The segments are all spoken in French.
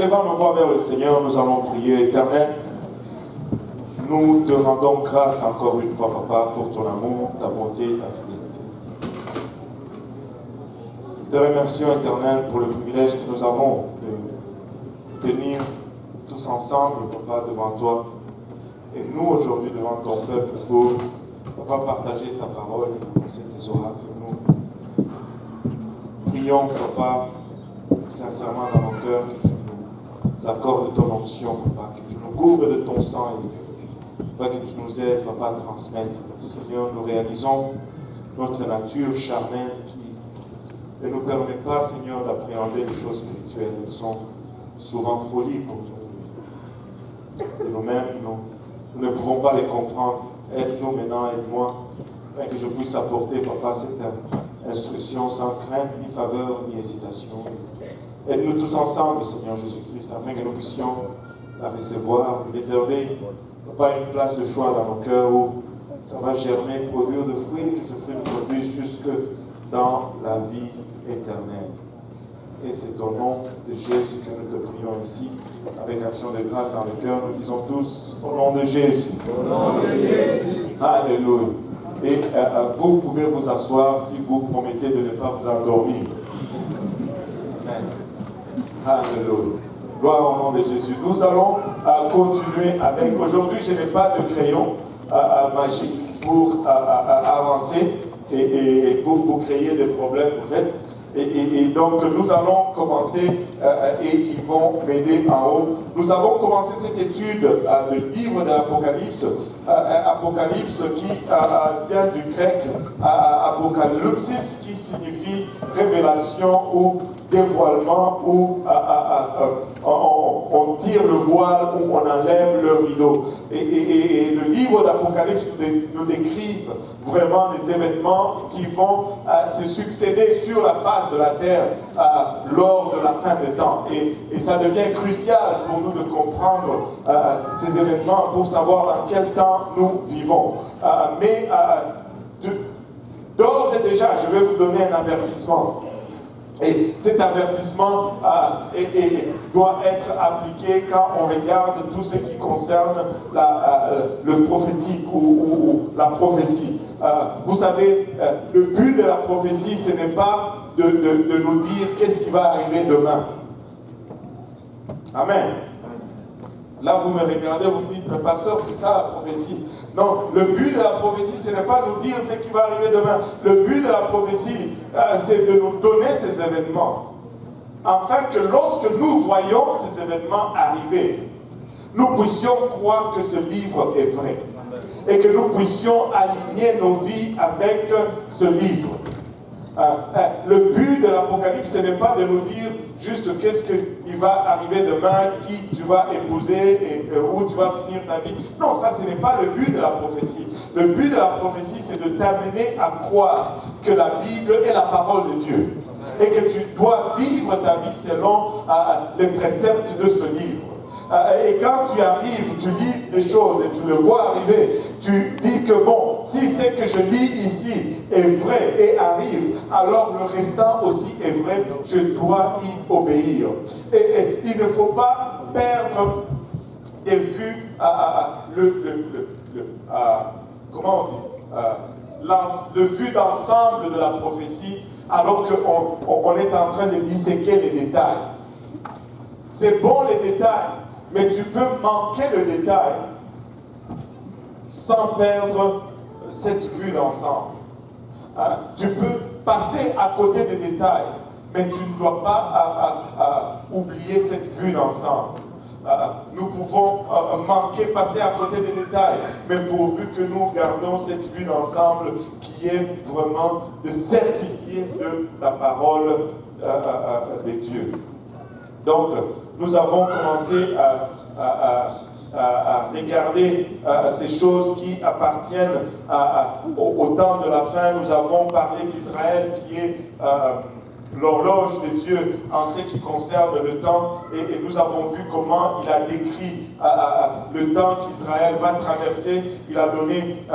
élevant nos voix vers le Seigneur, nous allons prier. Éternel, nous te rendons grâce encore une fois, Papa, pour ton amour, ta bonté, ta fidélité. Te remercions, Éternel, pour le privilège que nous avons de venir tous ensemble, Papa, devant toi. Et nous, aujourd'hui, devant ton peuple, pour, Papa, partager ta parole, c'est tes oracles. Nous prions, Papa, sincèrement dans nos cœurs, que tu nous accordes ton onction, Papa, que tu nous couvres de ton sang, et Papa, que tu nous aides, Papa, à transmettre. Seigneur, nous réalisons notre nature charnelle qui ne nous permet pas, Seigneur, d'appréhender les choses spirituelles. Elles sont souvent folies pour nous. Et nous-mêmes, nous ne pouvons pas les comprendre. Aide-nous maintenant, aide-moi, afin que je puisse apporter, Papa, cette instruction sans crainte, ni faveur, ni hésitation. Aide-nous tous ensemble, Seigneur Jésus-Christ, afin que nous puissions la recevoir, réserver, Papa, une place de choix dans nos cœurs où ça va germer, produire de fruits, que ce fruit nous produise jusque dans la vie éternelle. Et c'est au nom de Jésus que nous te prions ici, avec action de grâce dans le cœur. Nous disons tous, au nom de Jésus. Au nom de Jésus. Alléluia. Et vous pouvez vous asseoir si vous promettez de ne pas vous endormir. Amen. Alléluia. Gloire au nom de Jésus. Nous allons continuer avec... Aujourd'hui, je n'ai pas de crayon magique pour avancer et pour vous créer des problèmes, en fait. Et donc, nous allons commencer, et ils vont m'aider en haut. Nous avons commencé cette étude du livre de l'Apocalypse. Apocalypse qui vient du grec apocalypsis, qui signifie révélation ou dévoilement, où on tire le voile, où on enlève le rideau. Et le livre d'Apocalypse nous décrit vraiment les événements qui vont se succéder sur la face de la terre lors de la fin des temps. Et ça devient crucial pour nous de comprendre ces événements pour savoir dans quel temps nous vivons. Mais d'ores et déjà, je vais vous donner un avertissement. Et cet avertissement doit être appliqué quand on regarde tout ce qui concerne le prophétique ou la prophétie. Vous savez, le but de la prophétie, ce n'est pas de nous dire qu'est-ce qui va arriver demain. Amen. Là, vous me regardez, vous me dites, mais pasteur, c'est ça la prophétie. Non, le but de la prophétie, ce n'est pas nous dire ce qui va arriver demain. Le but de la prophétie, c'est de nous donner ces événements. Afin que lorsque nous voyons ces événements arriver, nous puissions croire que ce livre est vrai. Et que nous puissions aligner nos vies avec ce livre. Le but de l'Apocalypse, ce n'est pas de nous dire juste qu'est-ce qui va arriver demain, qui tu vas épouser et où tu vas finir ta vie. Non, ça ce n'est pas le but de la prophétie. Le but de la prophétie, c'est de t'amener à croire que la Bible est la parole de Dieu. Et que tu dois vivre ta vie selon les préceptes de ce livre. Et quand tu arrives, tu lis des choses et tu le vois arriver, tu dis que bon, si ce que je lis ici est vrai et arrive, alors le restant aussi est vrai, je dois y obéir. Et il ne faut pas perdre de vue comment on dit, le vue d'ensemble de la prophétie, alors qu'on est en train de disséquer les détails. C'est bon les détails, mais tu peux manquer le détail sans perdre cette vue d'ensemble. Tu peux passer à côté des détails, mais tu ne dois pas oublier cette vue d'ensemble. Nous pouvons passer à côté des détails, mais pourvu que nous gardons cette vue d'ensemble qui est vraiment de certifier de la parole de Dieu. Donc, nous avons commencé à regarder ces choses qui appartiennent au temps de la fin. Nous avons parlé d'Israël qui est l'horloge de Dieu en ce qui concerne le temps. Et nous avons vu comment il a décrit le temps qu'Israël va traverser. Il a donné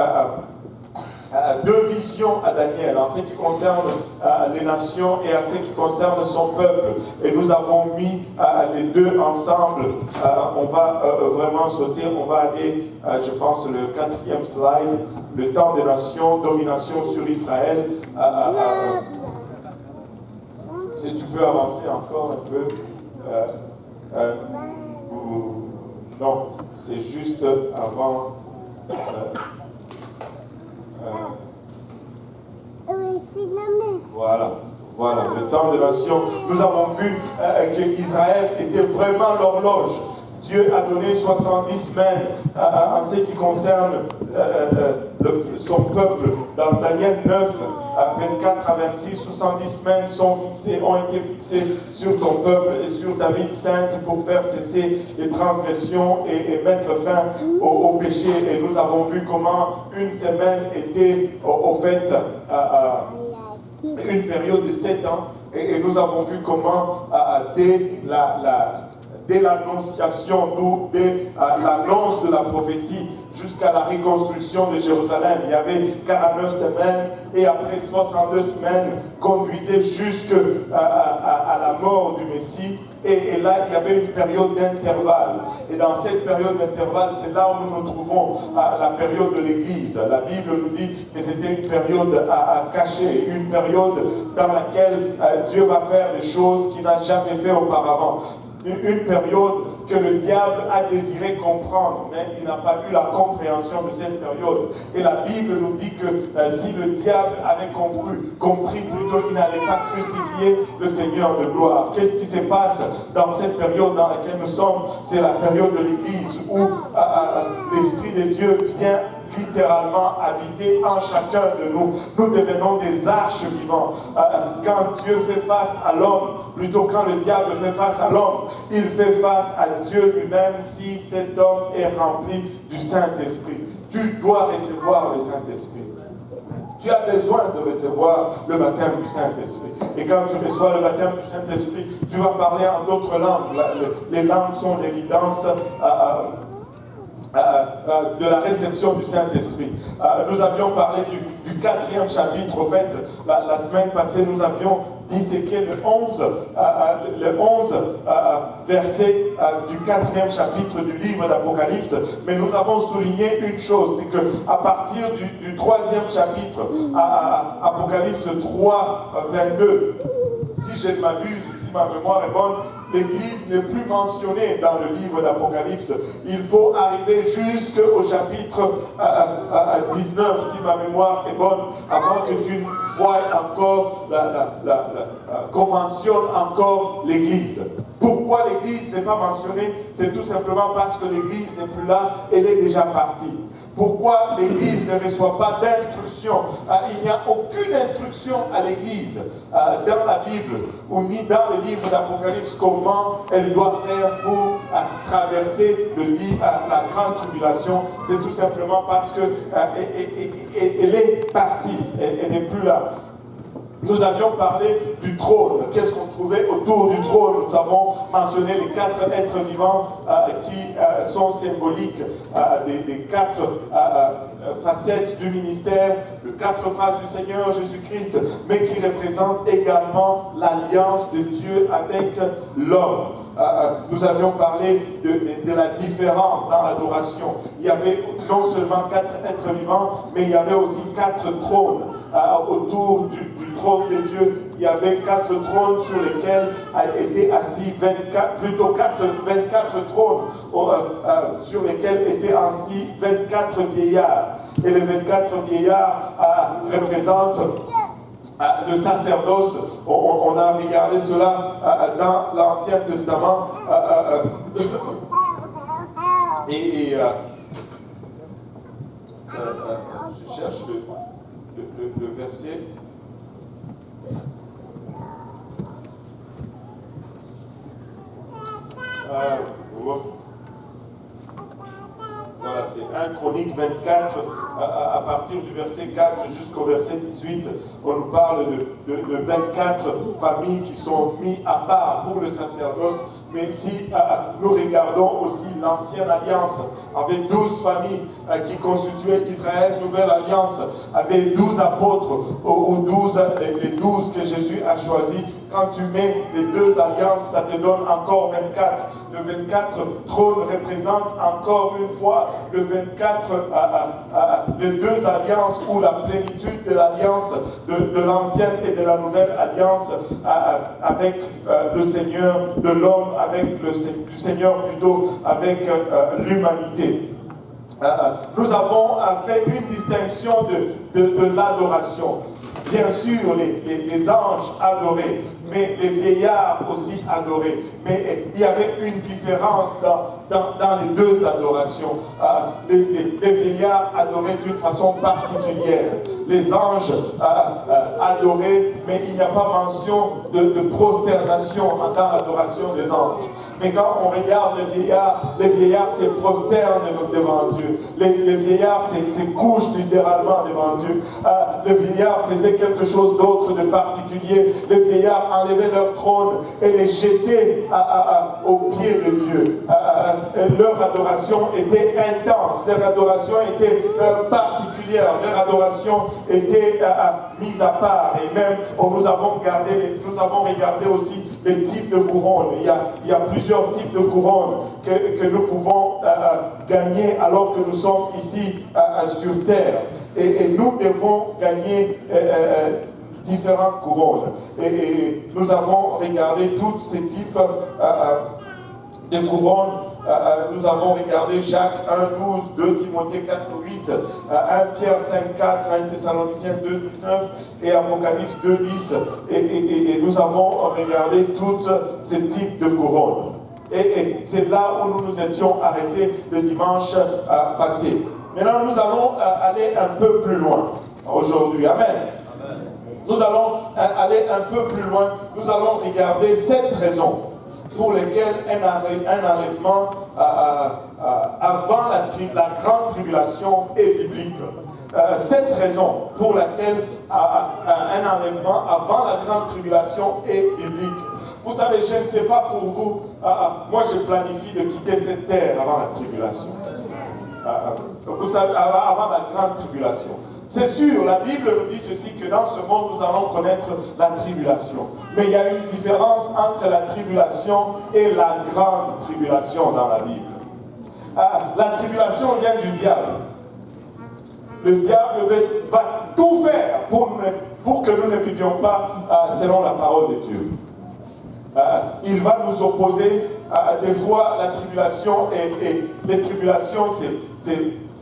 deux visions à Daniel, en ce qui concerne les nations et en ce qui concerne son peuple. Et nous avons mis les deux ensemble. On va vraiment sauter, on va aller, je pense, le 4e slide, le temps des nations, domination sur Israël. Si tu peux avancer encore un peu. Non, c'est juste avant. Voilà, le temps de nation. Nous avons vu qu'Israël était vraiment l'horloge. Dieu a donné 70 semaines en ce qui concerne son peuple. Dans Daniel 9, 24 à 26, 70 semaines ont été fixées sur ton peuple et sur ta ville sainte pour faire cesser les transgressions et mettre fin au péché. Et nous avons vu comment une semaine était au fait une période de 7 ans. Et nous avons vu comment dès l'annonciation, dès l'annonce de la prophétie, jusqu'à la reconstruction de Jérusalem, il y avait 49 semaines, et après 62 semaines, conduisait jusqu'à la mort du Messie. Et là, il y avait une période d'intervalle. Et dans cette période d'intervalle, c'est là où nous nous trouvons, la période de l'Église. La Bible nous dit que c'était une période cachée, une période dans laquelle Dieu va faire des choses qu'il n'a jamais fait auparavant. Une période que le diable a désiré comprendre, mais il n'a pas eu la compréhension de cette période. Et la Bible nous dit que si le diable avait compris plutôt, il n'allait pas crucifier le Seigneur de gloire. Qu'est-ce qui se passe dans cette période dans laquelle nous sommes? C'est la période de l'Église où l'Esprit de Dieu vient littéralement habiter en chacun de nous. Nous devenons des arches vivantes. Quand Dieu fait face à l'homme, plutôt quand le diable fait face à l'homme, il fait face à Dieu lui-même si cet homme est rempli du Saint-Esprit. Tu dois recevoir le Saint-Esprit. Tu as besoin de recevoir le baptême du Saint-Esprit. Et quand tu reçois le baptême du Saint-Esprit, tu vas parler en d'autres langues. Les langues sont l'évidence de la réception du Saint-Esprit. Nous avions parlé du 4e chapitre. Au fait, la semaine passée, nous avions disséqué le 11 verset du 4e chapitre du livre d'Apocalypse. Mais nous avons souligné une chose, c'est qu'à partir du 3e chapitre, Apocalypse 3, 22, si je ne m'abuse, si ma mémoire est bonne, l'Église n'est plus mentionnée dans le livre d'Apocalypse. Il faut arriver jusqu'au chapitre 19, si ma mémoire est bonne, avant que tu voies encore, qu'on mentionne encore l'Église. Pourquoi l'Église n'est pas mentionnée? C'est tout simplement parce que l'Église n'est plus là, elle est déjà partie. Pourquoi l'Église ne reçoit pas d'instruction? Il n'y a aucune instruction à l'Église dans la Bible ou ni dans le livre d'Apocalypse comment elle doit faire pour traverser la grande tribulation. C'est tout simplement parce qu'elle est partie, elle n'est plus là. Nous avions parlé du trône. Qu'est-ce qu'on trouvait autour du trône? Nous avons mentionné les 4 êtres vivants qui sont symboliques des 4 facettes du ministère, les 4 faces du Seigneur Jésus-Christ, mais qui représentent également l'alliance de Dieu avec l'homme. Nous avions parlé de la différence dans l'adoration. Il y avait non seulement 4 êtres vivants, mais il y avait aussi 4 trônes. Autour du trône de Dieu, il y avait 4 trônes sur lesquels étaient assis 24 trônes sur lesquels étaient assis 24 vieillards. Et les 24 vieillards représentent le sacerdoce. On a regardé cela dans l'Ancien Testament. Je cherche le verset. Voilà, c'est 1 Chronique 24, à partir du verset 4 jusqu'au verset 18, on nous parle de 24 familles qui sont mises à part pour le sacerdoce, Mais si nous regardons aussi l'ancienne alliance avec 12 familles qui constituaient Israël, nouvelle alliance avec 12 apôtres ou 12, les 12 que Jésus a choisis, quand tu mets les deux alliances, ça te donne encore 24. Le 24 trône représente encore une fois le 24, les deux alliances ou la plénitude de l'alliance de l'ancienne et de la nouvelle alliance avec le Seigneur, de l'homme avec du Seigneur plutôt avec l'humanité. Nous avons fait une distinction de l'adoration. Bien sûr, les anges adoraient, mais les vieillards aussi adoraient. Mais il y avait une différence dans les deux adorations. Les vieillards adoraient d'une façon particulière. Les anges adoraient, mais il n'y a pas mention de prosternation dans l'adoration des anges. Mais quand on regarde les vieillards se prosternent devant Dieu. Les vieillards se couchent littéralement devant Dieu. Les vieillards faisaient quelque chose d'autre de particulier. Les vieillards enlevaient leur trône et les jetaient aux pieds de Dieu. Leur adoration était intense, leur adoration était particulière, leur adoration était mise à part. Et même, nous avons regardé aussi les types de couronnes. Il y a plusieurs types de couronnes que nous pouvons gagner alors que nous sommes ici sur terre. Et nous devons gagner différentes couronnes. Et nous avons regardé tous ces types de couronnes. Nous avons regardé Jacques 1, 12, 2 Timothée 4, 8, 1 Pierre 5, 4, 1 Thessaloniciens 2, 19 et Apocalypse 2, 10. Et nous avons regardé tous ces types de couronnes. Et c'est là où nous nous étions arrêtés le dimanche passé. Maintenant, nous allons aller un peu plus loin aujourd'hui. Amen. Nous allons aller un peu plus loin. Nous allons regarder 7 raisons pour lesquelles un enlèvement avant la grande tribulation est biblique. 7 raisons pour lesquelles un enlèvement avant la grande tribulation est biblique. Vous savez, je ne sais pas pour vous, moi je planifie de quitter cette terre avant la tribulation. Vous savez, avant la grande tribulation. C'est sûr, la Bible nous dit ceci, que dans ce monde, nous allons connaître la tribulation. Mais il y a une différence entre la tribulation et la grande tribulation dans la Bible. La tribulation vient du diable. Le diable va tout faire pour que nous ne vivions pas selon la parole de Dieu. Il va nous opposer. Des fois, la tribulation, et les tribulations, c'est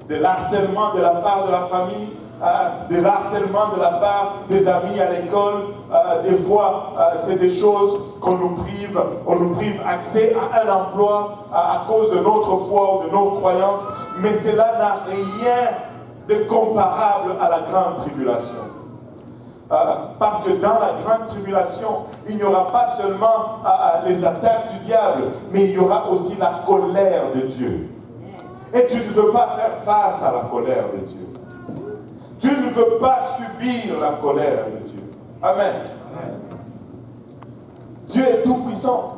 de l'harcèlement de la part de la famille, de l'harcèlement de la part des amis à l'école. Des fois, c'est des choses qu'on nous prive. On nous prive accès à un emploi à cause de notre foi ou de notre croyance. Mais cela n'a rien de comparable à la grande tribulation. Parce que dans la grande tribulation, il n'y aura pas seulement les attaques du diable, mais il y aura aussi la colère de Dieu. Et tu ne veux pas faire face à la colère de Dieu. Tu ne veux pas subir la colère de Dieu. Amen. Amen. Dieu est tout puissant.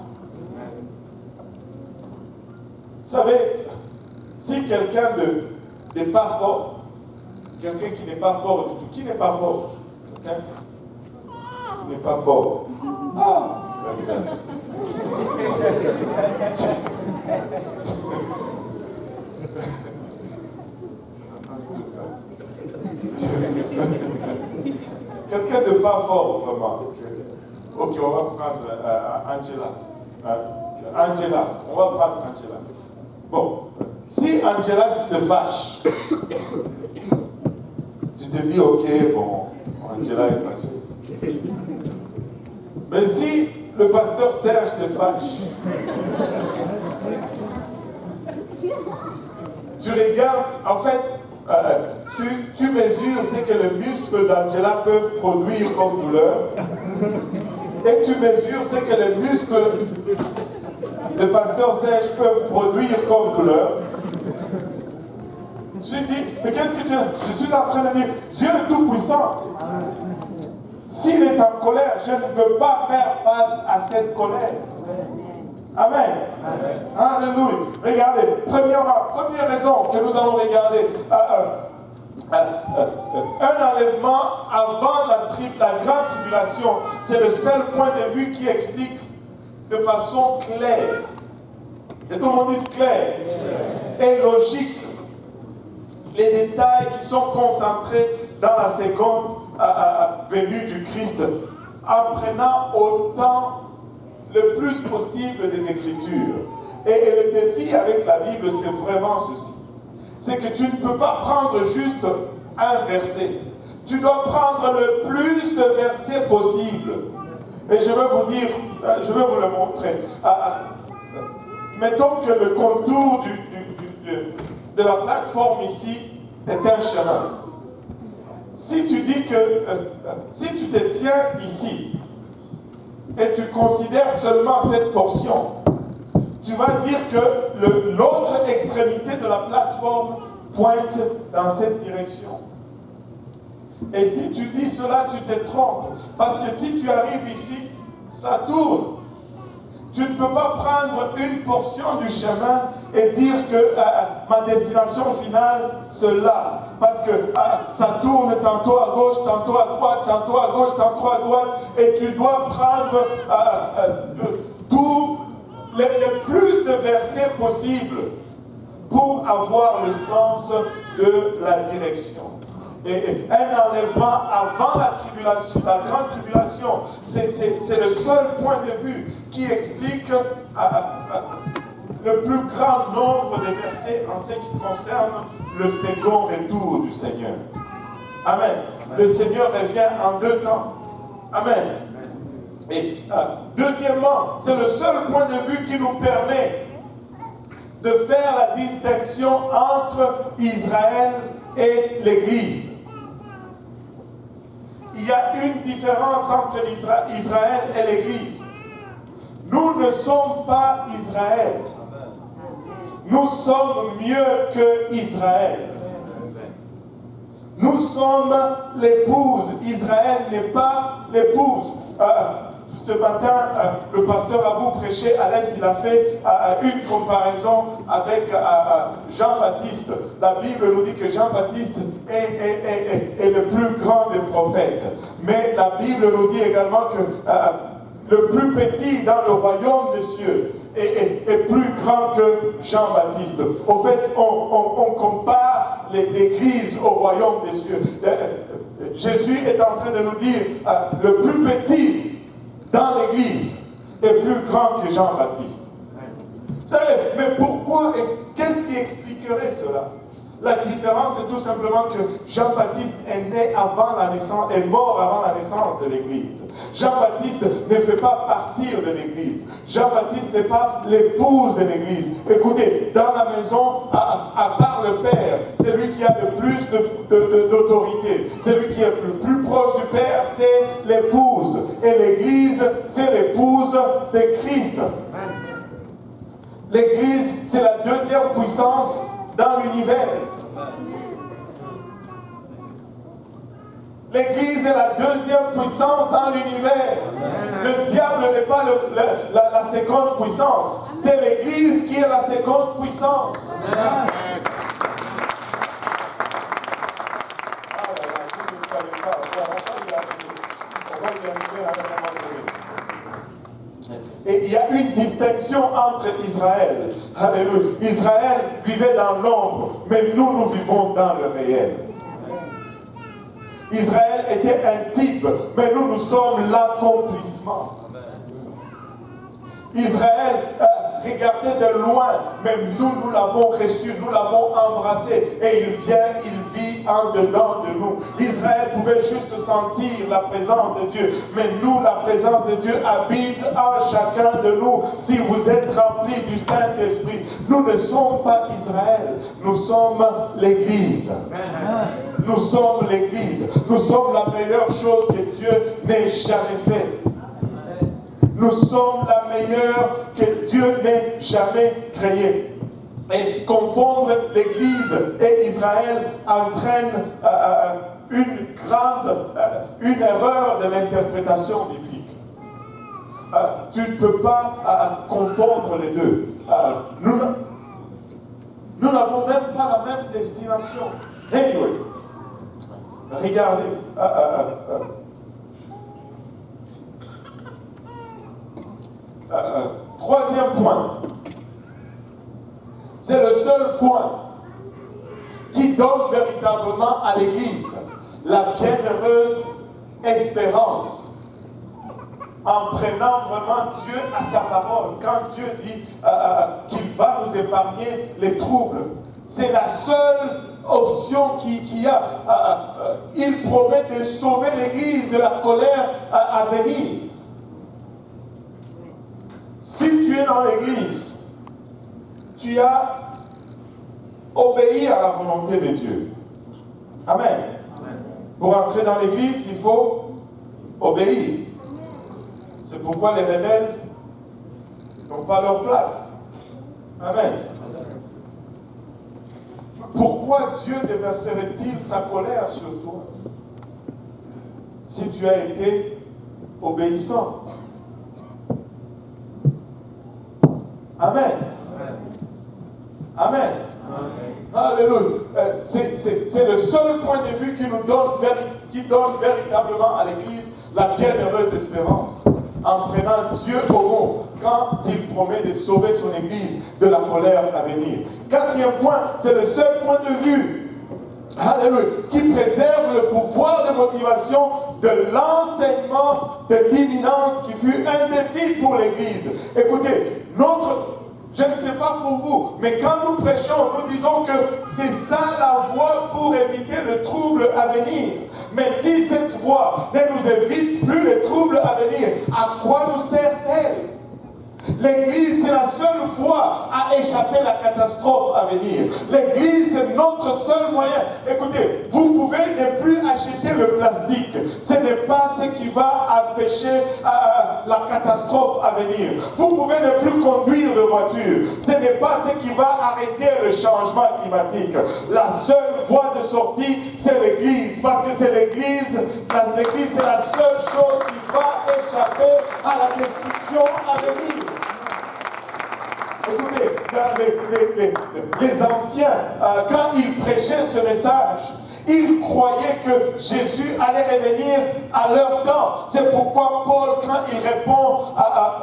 Vous savez, si quelqu'un n'est pas fort, quelqu'un qui n'est pas fort du tout, qui n'est pas fort? Quelqu'un qui n'est pas fort. C'est ça. Quelqu'un de pas fort, vraiment. Ok, on va prendre Angela. Angela, on va prendre Angela. Bon, si Angela se fâche, tu te dis, ok, bon, Angela est fâchée. Mais si le pasteur Serge se fâche, tu regardes, en fait, tu mesures ce que les muscles d'Angela peuvent produire comme douleur, et tu mesures ce que les muscles de pasteur Serge peuvent produire comme douleur. Tu te dis, mais qu'est-ce que tu dis? Je suis en train de dire, Dieu est tout puissant. S'il est en colère, je ne veux pas faire face à cette colère. Amen. Alléluia. Regardez, première raison que nous allons regarder. Un enlèvement avant la grande tribulation, c'est le seul point de vue qui explique de façon claire. Et tout le monde dit clair et logique les détails qui sont concentrés dans la seconde venue du Christ, en prenant autant le plus possible des Écritures. Et le défi avec la Bible, c'est vraiment ceci. C'est que tu ne peux pas prendre juste un verset. Tu dois prendre le plus de versets possible. Et je vais vous dire, je vais vous le montrer. Mettons que le contour de la plateforme ici est un chemin. Si tu dis que, si tu te tiens ici et tu considères seulement cette portion, tu vas dire que l'autre extrémité de la plateforme pointe dans cette direction. Et si tu dis cela, tu te trompes. Parce que si tu arrives ici, ça tourne. Tu ne peux pas prendre une portion du chemin et dire que ma destination finale, c'est là. Parce que ça tourne tantôt à gauche, tantôt à droite, tantôt à gauche, tantôt à droite. Et tu dois prendre tout le plus de versets possible pour avoir le sens de la direction. Et un enlèvement avant la tribulation, la grande tribulation, c'est le seul point de vue qui explique le plus grand nombre de versets en ce qui concerne le second retour du Seigneur. Amen. Le Seigneur revient en 2 temps. Amen. Et deuxièmement, c'est le seul point de vue qui nous permet de faire la distinction entre Israël et l'Église. Il y a une différence entre Israël et l'Église. Nous ne sommes pas Israël. Nous sommes mieux que Israël. Nous sommes l'épouse. Israël n'est pas l'épouse. Ce matin, le pasteur Abou prêchait à l'Est, il a fait une comparaison avec Jean-Baptiste. La Bible nous dit que Jean-Baptiste est le plus grand des prophètes. Mais la Bible nous dit également que le plus petit dans le royaume des cieux est plus grand que Jean-Baptiste. Au fait, on compare l'Église au royaume des cieux. Jésus est en train de nous dire le plus petit dans l'Église est plus grand que Jean-Baptiste. Vous savez, mais pourquoi et qu'est-ce qui expliquerait cela? La différence est tout simplement que Jean-Baptiste est né avant la naissance, est mort avant la naissance de l'Église. Jean-Baptiste ne fait pas partir de l'Église. Jean-Baptiste n'est pas l'épouse de l'Église. Écoutez, dans la maison, à part le Père, c'est lui qui a le plus d'autorité. C'est lui qui est le plus proche du Père, c'est l'épouse. Et l'Église, c'est l'épouse de Christ. L'Église, c'est la deuxième puissance dans l'univers. L'Église est la deuxième puissance dans l'univers. Le diable n'est pas la seconde puissance. C'est l'Église qui est la seconde puissance. Et il y a une distinction entre Israël. Alléluia. Israël vivait dans l'ombre, mais nous vivons dans le réel. Israël était un type, mais nous sommes l'accomplissement. Israël regardait de loin, mais nous l'avons reçu, nous l'avons embrassé, et il vient, il vit en dedans de nous. Israël pouvait juste sentir la présence de Dieu, mais nous, la présence de Dieu habite en chacun de nous. Si vous êtes remplis du Saint-Esprit, nous ne sommes pas Israël, nous sommes l'Église. Nous sommes l'Église. Nous sommes la meilleure chose que Dieu n'ait jamais faite. Nous sommes la meilleure que Dieu n'ait jamais créée. Et confondre l'Église et Israël entraîne une erreur de l'interprétation biblique. Tu ne peux pas confondre les deux. Nous n'avons même pas la même destination. Anyway, regardez. Troisième point. C'est le seul point qui donne véritablement à l'Église la bienheureuse espérance en prenant vraiment Dieu à sa parole. Quand Dieu dit qu'il va nous épargner les troubles, c'est la seule option qu'il y a. Il promet de sauver l'Église de la colère à venir. Si tu es dans l'Église, tu as obéi à la volonté de Dieu. Amen. Amen. Pour entrer dans l'Église, il faut obéir. C'est pourquoi les rebelles n'ont pas leur place. Amen. Pourquoi Dieu déverserait-il sa colère sur toi si tu as été obéissant? Amen. Amen. Alléluia. C'est le seul point de vue qui donne véritablement à l'Église la bienheureuse espérance. En prenant Dieu au mot quand il promet de sauver son Église de la colère à venir. Quatrième point, c'est le seul point de vue, alléluia, qui préserve le pouvoir de motivation de l'enseignement de l'imminence qui fut un défi pour l'Église. Écoutez, je ne sais pas pour vous, mais quand nous prêchons, nous disons que c'est ça la voie pour éviter le trouble à venir. Mais si cette voie ne nous évite plus le trouble à venir, à quoi nous sert-elle? L'Église, c'est la seule voie à échapper à la catastrophe à venir. L'Église, c'est notre seul moyen. Écoutez, vous pouvez ne plus acheter le plastique. Ce n'est pas ce qui va empêcher la catastrophe à venir. Vous pouvez ne plus conduire de voiture. Ce n'est pas ce qui va arrêter le changement climatique. La seule voie de sortie, c'est l'Église. Parce que c'est l'Église. L'Église, c'est la seule chose qui va échapper à la destruction à venir. Écoutez, les anciens, quand ils prêchaient ce message, ils croyaient que Jésus allait revenir à leur temps. C'est pourquoi Paul, quand il répond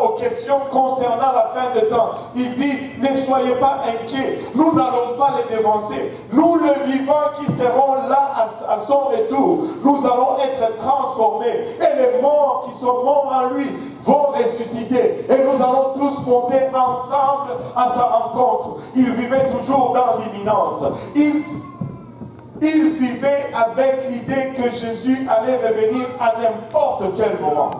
aux questions concernant la fin des temps, il dit, ne soyez pas inquiets, nous n'allons pas les dévancer. Nous, les vivants qui serons là à son retour, nous allons être transformés. Et les morts qui sont morts en lui vont ressusciter. Et nous allons tous monter ensemble à sa rencontre. Il vivait toujours dans l'imminence. Il vivait avec l'idée que Jésus allait revenir à n'importe quel moment.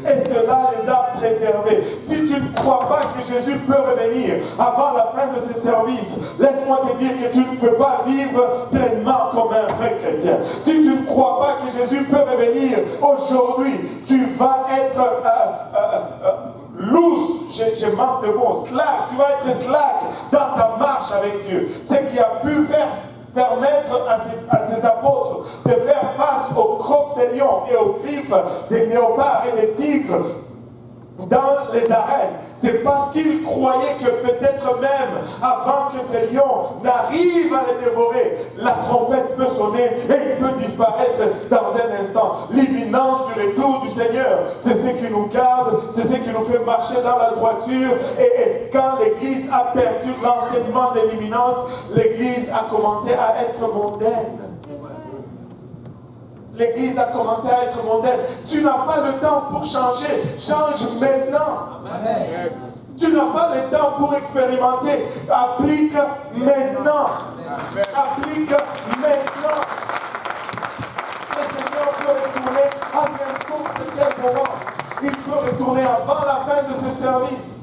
Et cela les a préservés. Si tu ne crois pas que Jésus peut revenir avant la fin de ses services, laisse-moi te dire que tu ne peux pas vivre pleinement comme un vrai chrétien. Si tu ne crois pas que Jésus peut revenir aujourd'hui, tu vas être loose, je manque de mots, slack, tu vas être slack dans ta marche avec Dieu. Ce qui a pu permettre à ses apôtres de faire face aux crocs des lions et aux griffes des léopards et des tigres dans les arènes. C'est parce qu'ils croyaient que peut-être même avant que ces lions n'arrivent à les dévorer, la trompette peut sonner et il peut disparaître dans un instant. L'imminence du retour du Seigneur, c'est ce qui nous garde, c'est ce qui nous fait marcher dans la droiture. Et quand l'Église a perdu l'enseignement de l'imminence, l'Église a commencé à être mondaine. L'Église a commencé à être mondaine. Tu n'as pas le temps pour changer. Change maintenant. Amen. Tu n'as pas le temps pour expérimenter. Applique maintenant. Amen. Applique maintenant. Le Seigneur peut retourner à n'importe quel moment. Il peut retourner avant la fin de ses services.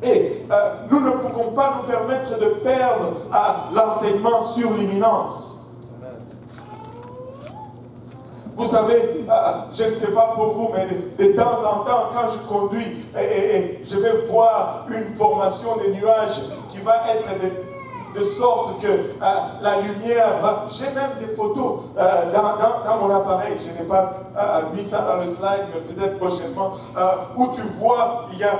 Et nous ne pouvons pas nous permettre de perdre l'enseignement sur l'imminence. Vous savez, je ne sais pas pour vous, mais de temps en temps, quand je conduis et je vais voir une formation de nuages qui va être de sorte que la lumière va... J'ai même des photos dans mon appareil, je n'ai pas mis ça dans le slide, mais peut-être prochainement, où tu vois, il y a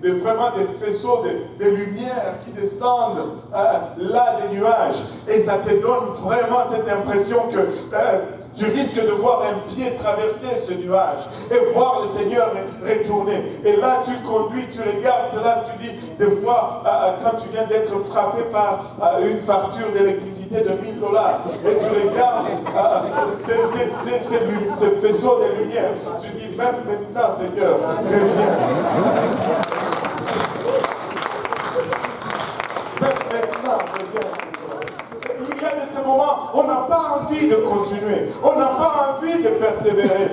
vraiment des faisceaux de lumière qui descendent là des nuages. Et ça te donne vraiment cette impression que tu risques de voir un pied traverser ce nuage et voir le Seigneur retourner. Et là, tu conduis, tu regardes cela, tu dis, des fois, quand tu viens d'être frappé par une facture d'électricité de $1000, et tu regardes ce faisceau de lumière, tu dis, même maintenant, Seigneur, reviens. Même maintenant, reviens. Il y a de ces moments, on n'a pas envie de continuer, on n'a pas envie de persévérer,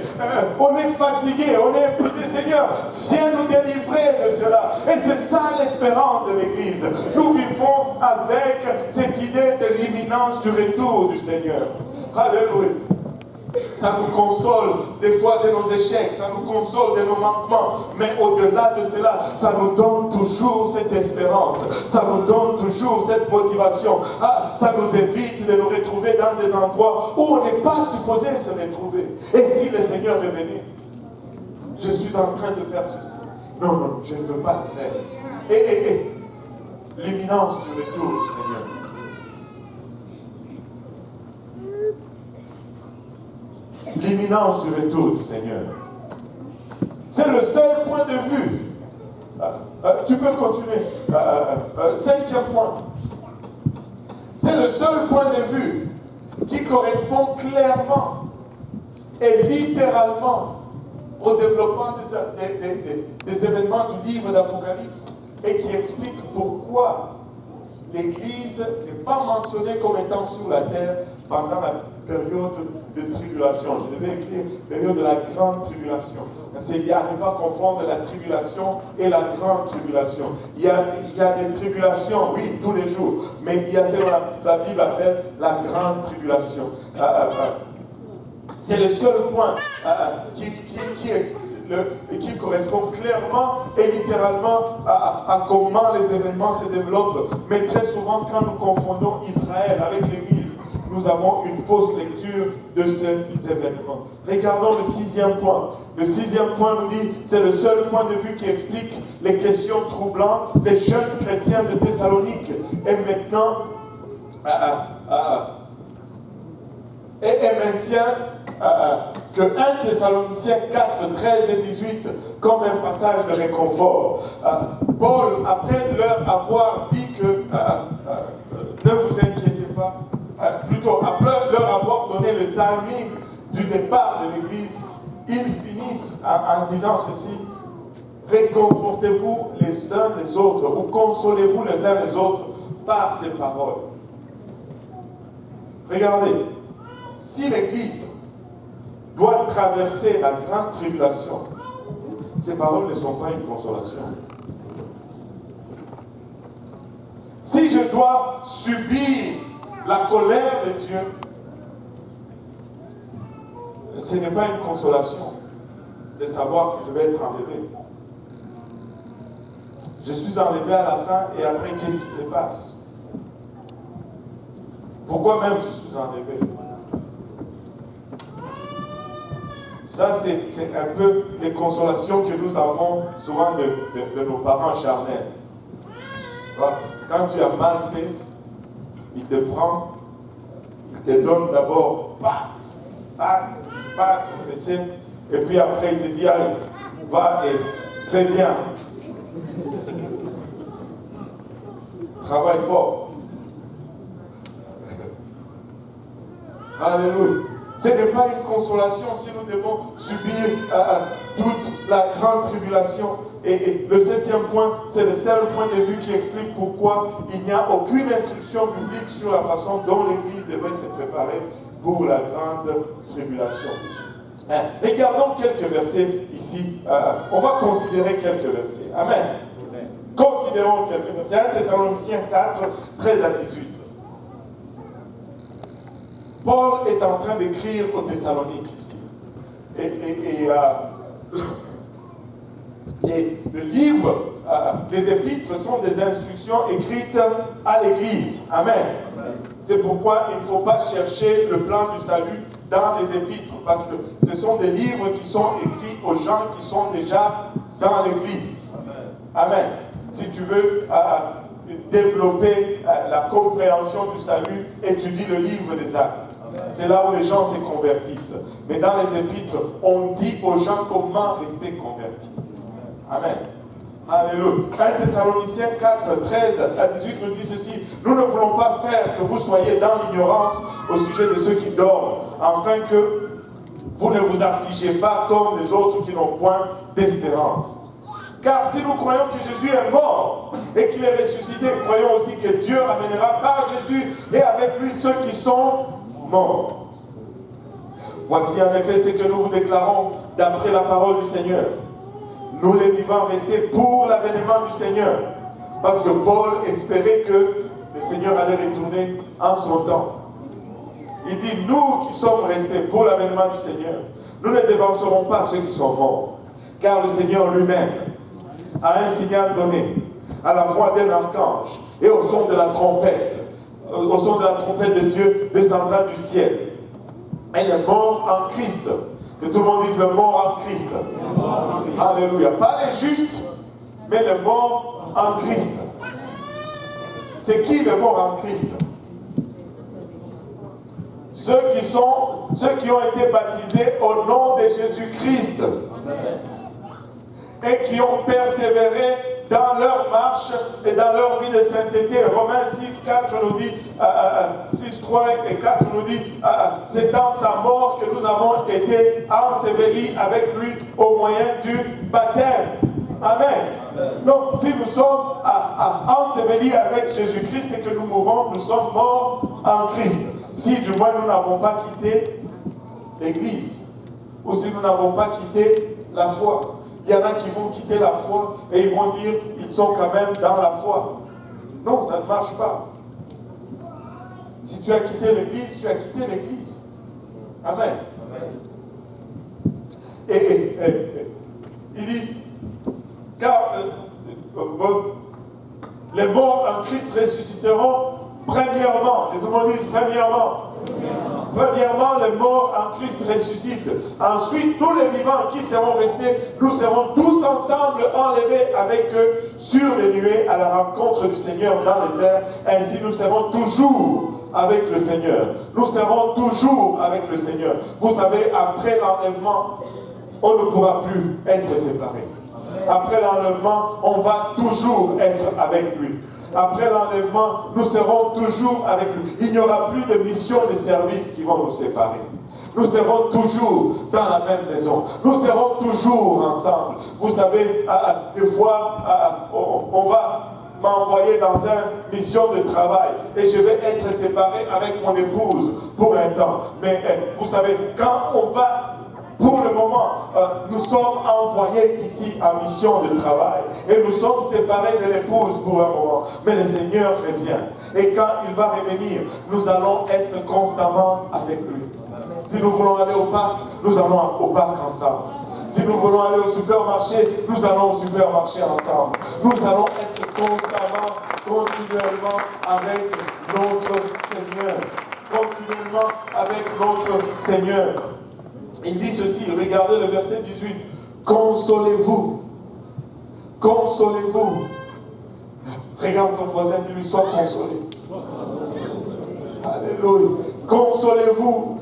on est fatigué, on est épuisé. Seigneur, viens nous délivrer de cela. Et c'est ça l'espérance de l'Église. Nous vivons avec cette idée de l'imminence du retour du Seigneur. Alléluia. Ça nous console des fois de nos échecs, ça nous console de nos manquements, mais au-delà de cela, ça nous donne toujours cette espérance, ça nous donne toujours cette motivation. Ça nous évite de nous retrouver dans des endroits où on n'est pas supposé se retrouver. Et si le Seigneur revenait, je suis en train de faire ceci. Non, non, je ne veux pas le faire. Et l'imminence du retour du Seigneur. L'imminence du retour du Seigneur. C'est le seul point de vue. Tu peux continuer. Cinquième point. C'est le seul point de vue qui correspond clairement et littéralement au développement des événements du livre d'Apocalypse et qui explique pourquoi l'Église n'est pas mentionnée comme étant sur la terre pendant la période de tribulation. Je devais écrire période de la grande tribulation. C'est à ne pas confondre la tribulation et la grande tribulation. Il y a des tribulations, oui, tous les jours, mais il y a ce que la Bible appelle la grande tribulation. C'est le seul point qui correspond clairement et littéralement à comment les événements se développent. Mais très souvent, quand nous confondons Israël avec l'Église, nous avons une fausse lecture de ces événements. Regardons le sixième point. Le sixième point nous dit, c'est le seul point de vue qui explique les questions troublantes des jeunes chrétiens de Thessalonique. Et maintenant, et maintient que 1 Thessaloniciens 4, 13 et 18 comme un passage de réconfort. Paul, après leur avoir dit que ne vous inquiétez pas, plutôt après leur avoir donné le timing du départ de l'Église, ils finissent en disant ceci: réconfortez-vous les uns les autres, ou consolez-vous les uns les autres par ces paroles. Regardez, si l'Église doit traverser la grande tribulation, ces paroles ne sont pas une consolation. Si je dois subir la colère de Dieu, ce n'est pas une consolation de savoir que je vais être enlevé. Je suis enlevé à la fin et après, qu'est-ce qui se passe? Pourquoi même je suis enlevé? Ça, c'est un peu les consolations que nous avons souvent de nos parents charnels. Quand tu as mal fait, il te prend, il te donne d'abord, confesser, et puis après il te dit, allez, va et fais bien. Travaille fort. Alléluia. Ce n'est pas une consolation si nous devons subir toute la grande tribulation. Et le septième point, c'est le seul point de vue qui explique pourquoi il n'y a aucune instruction biblique sur la façon dont l'Église devrait se préparer pour la grande tribulation. Regardons quelques versets ici. On va considérer quelques versets. Amen. Considérons quelques versets. 1 Thessaloniciens 4, 13 à 18. Paul est en train d'écrire aux Thessaloniques ici. le livre, les épîtres sont des instructions écrites à l'Église. Amen. C'est pourquoi il ne faut pas chercher le plan du salut dans les épîtres, parce que ce sont des livres qui sont écrits aux gens qui sont déjà dans l'Église. Amen. Si tu veux développer la compréhension du salut, étudie le livre des Actes. C'est là où les gens se convertissent. Mais dans les épîtres, on dit aux gens comment rester convertis. Amen. Alléluia. 1 Thessaloniciens 4, 13 à 18 nous dit ceci. Nous ne voulons pas, frères, que vous soyez dans l'ignorance au sujet de ceux qui dorment, afin que vous ne vous affligez pas comme les autres qui n'ont point d'espérance. Car si nous croyons que Jésus est mort et qu'il est ressuscité, croyons aussi que Dieu ramènera par Jésus et avec lui ceux qui sont morts. Voici en effet ce que nous vous déclarons d'après la parole du Seigneur. Nous les vivants restés pour l'avènement du Seigneur. Parce que Paul espérait que le Seigneur allait retourner en son temps. Il dit, nous qui sommes restés pour l'avènement du Seigneur, nous ne dévancerons pas ceux qui sont morts. Car le Seigneur lui-même a un signal donné, à la voix d'un archange, et au son de la trompette de Dieu descendra du ciel. Et le mort en Christ, que tout le monde dise le mort en Christ. Alléluia. Pas les justes, mais le mort en Christ. C'est qui le mort en Christ? Ceux qui ont été baptisés au nom de Jésus-Christ et qui ont persévéré dans leur marche et dans leur vie de sainteté. Romains 6, 4 nous dit, 6, 3 et 4 nous dit, c'est dans sa mort que nous avons été ensevelis avec lui au moyen du baptême. Amen. Donc, si nous sommes ensevelis avec Jésus-Christ et que nous mourons, nous sommes morts en Christ. Si du moins nous n'avons pas quitté l'Église, ou si nous n'avons pas quitté la foi. Il y en a qui vont quitter la foi et ils vont dire ils sont quand même dans la foi. Non, ça ne marche pas. Si tu as quitté l'Église, tu as quitté l'Église. Amen. Et ils disent, car les morts en Christ ressusciteront premièrement. Que tout le monde dise premièrement. Premièrement, les morts en Christ ressuscitent. Ensuite, nous les vivants qui serons restés, nous serons tous ensemble enlevés avec eux sur les nuées à la rencontre du Seigneur dans les airs. Ainsi, nous serons toujours avec le Seigneur. Nous serons toujours avec le Seigneur. Vous savez, après l'enlèvement, on ne pourra plus être séparés. Après l'enlèvement, on va toujours être avec lui. Après l'enlèvement, nous serons toujours avec lui. Il n'y aura plus de missions de service qui vont nous séparer. Nous serons toujours dans la même maison. Nous serons toujours ensemble. Vous savez, des fois, on va m'envoyer dans une mission de travail et je vais être séparé avec mon épouse pour un temps. Mais vous savez, quand on va... Pour le moment, nous sommes envoyés ici en mission de travail. Et nous sommes séparés de l'épouse pour un moment. Mais le Seigneur revient. Et quand il va revenir, nous allons être constamment avec lui. Si nous voulons aller au parc, nous allons au parc ensemble. Si nous voulons aller au supermarché, nous allons au supermarché ensemble. Nous allons être constamment, continuellement avec notre Seigneur. Continuellement avec notre Seigneur. Il dit ceci, regardez le verset 18. Consolez-vous. Consolez-vous. Regarde ton voisin qui lui soit consolé. Alléluia. Consolez-vous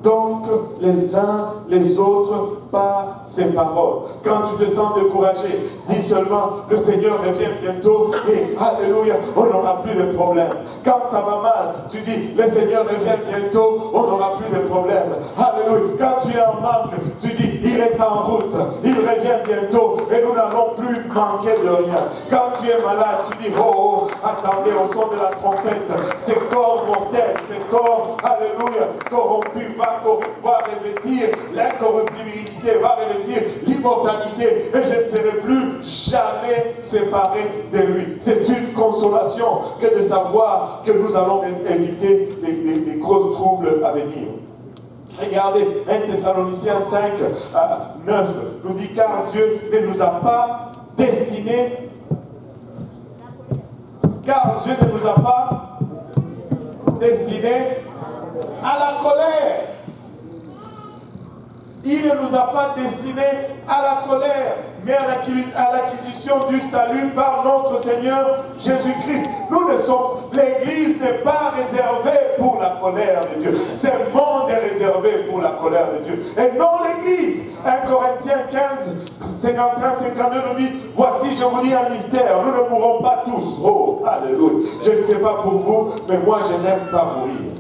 donc les uns les autres par ces paroles. Quand tu te sens découragé, dis seulement le Seigneur revient bientôt et alléluia, on n'aura plus de problème. Quand ça va mal, tu dis le Seigneur revient bientôt, on n'aura plus de problème. Alléluia. Quand tu es en manque, tu dis il est en route, il revient bientôt et nous n'allons plus manquer de rien. Quand tu es malade, tu dis oh, attendez au son de la trompette, ces corps mortels, ces corps, alléluia, corrompus va revêtir l'incorruptibilité, va revêtir l'immortalité et je ne serai plus jamais séparé de lui. C'est une consolation que de savoir que nous allons éviter les gros troubles à venir. Regardez, 1 Thessaloniciens 5, 9 nous dit, car Dieu ne nous a pas destinés, à la colère. Il ne nous a pas destinés à la colère, mais à l'acquisition du salut par notre Seigneur Jésus-Christ. L'Église n'est pas réservée pour la colère de Dieu. Ce monde est réservé pour la colère de Dieu. Et non l'Église. 1 Corinthiens 15, 51, 52 nous dit, voici je vous dis un mystère, nous ne mourrons pas tous. Oh, alléluia. Je ne sais pas pour vous, mais moi je n'aime pas mourir.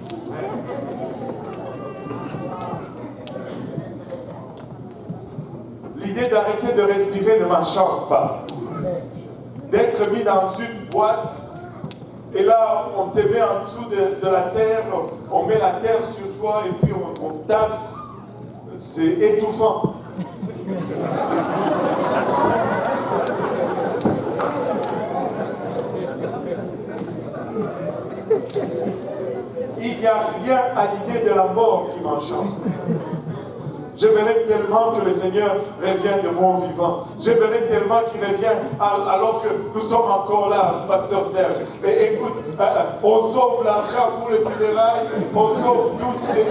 L'idée d'arrêter de respirer ne m'enchante pas. D'être mis dans une boîte, et là, on te met en dessous de la terre, on met la terre sur toi, et puis on tasse. C'est étouffant. Il n'y a rien à l'idée de la mort qui m'enchante. J'aimerais tellement que le Seigneur revienne de mon vivant. J'aimerais tellement qu'il revienne alors que nous sommes encore là, Pasteur Serge. Mais écoute, on sauve l'argent pour les funérailles, on sauve toutes ces...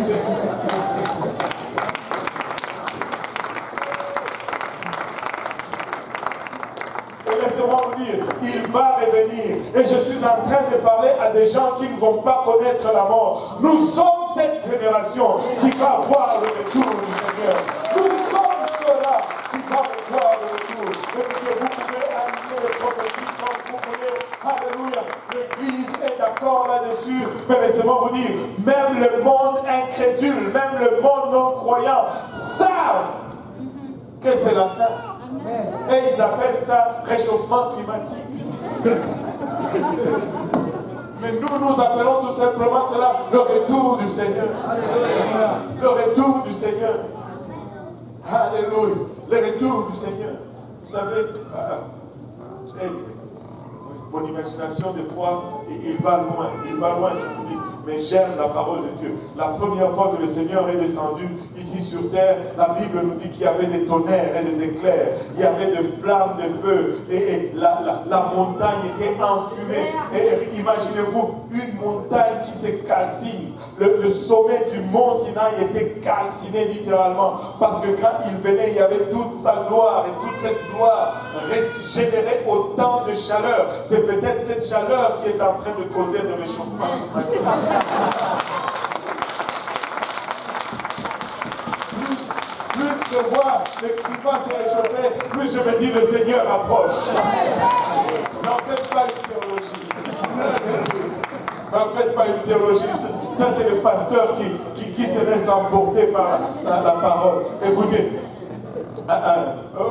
Et laissez-moi vous dire, il va revenir. Et je suis en train de parler à des gens qui ne vont pas connaître la mort. Nous sommes cette génération qui va voir le retour du Seigneur. Nous sommes ceux-là qui vont voir le retour. Et vous pouvez aligner le prophétique comme vous voulez. Alléluia. L'Église est d'accord là-dessus. Mais laissez-moi vous dire, même le monde incrédule, même le monde non-croyant savent que c'est la fin. Et ils appellent ça réchauffement climatique. Mais nous appelons tout simplement cela le retour du Seigneur. Alléluia. Le retour du Seigneur. Alléluia. Le retour du Seigneur. Vous savez, mon imagination des fois, il va loin, je vous dis. Mais j'aime la parole de Dieu. La première fois que le Seigneur est descendu ici sur terre, la Bible nous dit qu'il y avait des tonnerres et des éclairs. Il y avait des flammes de feu. Et la montagne était enfumée. Et imaginez-vous, une montagne qui se calcine. Le sommet du mont Sinaï était calciné littéralement. Parce que quand il venait, il y avait toute sa gloire. Et toute cette gloire générait autant de chaleur. C'est peut-être cette chaleur qui est en train de causer le réchauffement. Plus je vois le climat s'est réchauffé, plus je me dis le Seigneur approche. N'en faites pas une théologie. N'en faites pas une théologie. Ça, c'est le pasteur qui se laisse emporter par la parole. Écoutez.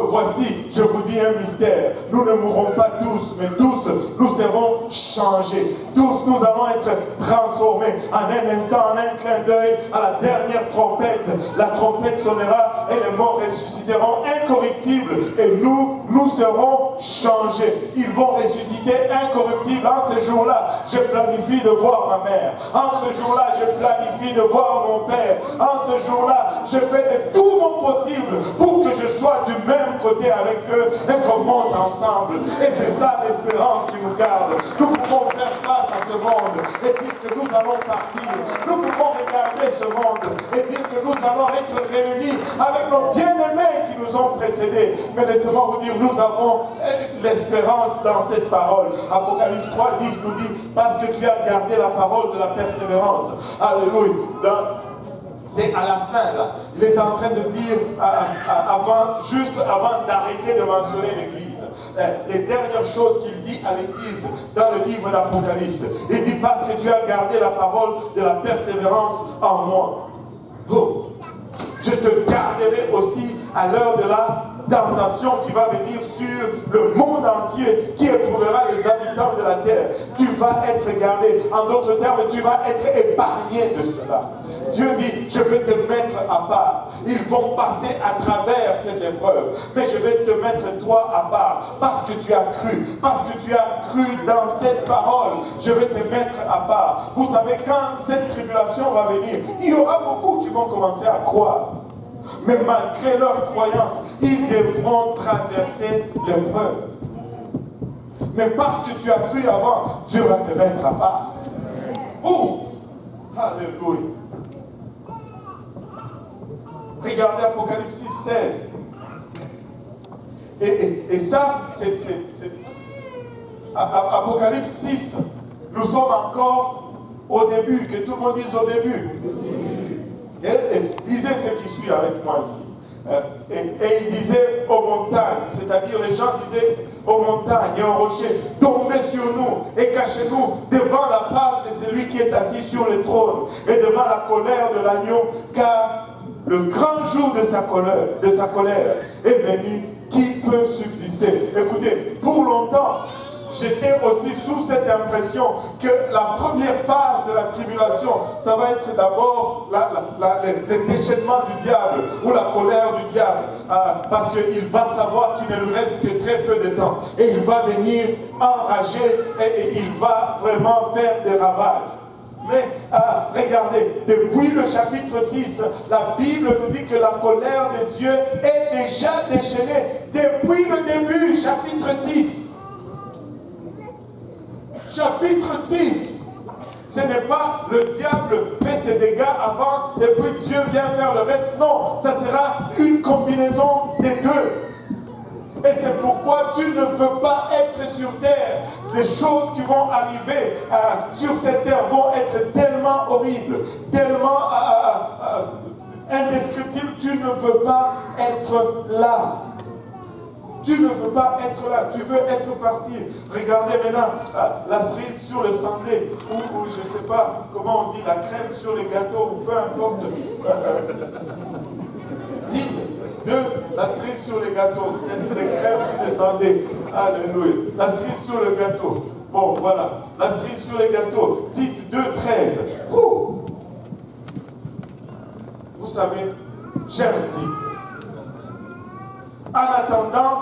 Voici, je vous dis un mystère. Nous ne mourrons pas tous, mais tous, nous serons changés. Tous, nous allons être transformés. En un instant, en un clin d'œil, à la dernière trompette, la trompette sonnera et les morts ressusciteront incorruptibles. Et nous serons changés. Ils vont ressusciter incorruptibles. En ce jour-là, je planifie de voir ma mère. En ce jour-là, je planifie de voir mon père. En ce jour-là, je fais de tout mon possible pour que je sois du même côté avec eux et qu'on monte ensemble. Et c'est ça l'espérance qui nous garde. Nous pouvons faire face à ce monde et dire que nous allons partir. Nous pouvons regarder ce monde et dire que nous allons être réunis avec nos bien-aimés qui nous ont précédés. Mais laissez-moi vous dire, nous avons l'espérance dans cette parole. Apocalypse 3, 10 nous dit, parce que tu as gardé la parole de la persévérance. Alléluia. C'est à la fin, là. Il est en train de dire, juste avant d'arrêter de mentionner l'Église, les dernières choses qu'il dit à l'Église dans le livre d'Apocalypse. Il dit, parce que tu as gardé la parole de la persévérance en moi. Oh, je te garderai aussi à l'heure de la tentation qui va venir sur le monde entier, qui éprouvera les habitants de la terre. Tu vas être gardé. En d'autres termes, tu vas être épargné de cela. Dieu dit, je vais te mettre à part. Ils vont passer à travers cette épreuve. Mais je vais te mettre toi à part. Parce que tu as cru. Parce que tu as cru dans cette parole. Je vais te mettre à part. Vous savez, quand cette tribulation va venir, il y aura beaucoup qui vont commencer à croire. Mais malgré leur croyance, ils devront traverser l'épreuve. Mais parce que tu as cru avant, Dieu va te mettre à part. Oh! Alléluia. Regardez Apocalypse 6, 16. Et ça, c'est Apocalypse 6. Nous sommes encore au début, que tout le monde dise au début. Et lisez ce qui suit avec moi ici. Et il disait aux montagnes, c'est-à-dire les gens disaient aux montagnes et aux rochers, tombez sur nous et cachez-nous devant la face de celui qui est assis sur le trône et devant la colère de l'agneau, car le grand jour de sa colère est venu. Qui peut subsister? Écoutez, pour longtemps, j'étais aussi sous cette impression que la première phase de la tribulation, ça va être d'abord le déchaînement du diable ou la colère du diable. Parce qu'il va savoir qu'il ne lui reste que très peu de temps. Et il va venir enrager et il va vraiment faire des ravages. Mais regardez, depuis le chapitre 6, la Bible nous dit que la colère de Dieu est déjà déchaînée. Depuis le début, chapitre 6. Chapitre 6. Ce n'est pas le diable fait ses dégâts avant et puis Dieu vient faire le reste. Non, ça sera une combinaison des deux. Et c'est pourquoi tu ne peux pas être sur terre. Les choses qui vont arriver sur cette terre vont être tellement horribles, tellement indescriptibles. Tu ne veux pas être là. Tu ne veux pas être là, tu veux être parti. Regardez maintenant la cerise sur le cendré, ou je ne sais pas comment on dit, la crème sur les gâteaux, ou peu importe. Dites de la cerise sur les gâteaux, des crèmes qui descendaient. Alléluia. La cerise sur le gâteau. Bon, voilà. La cerise sur les gâteaux. Dites 2:13. Vous savez, j'aime Dites. En attendant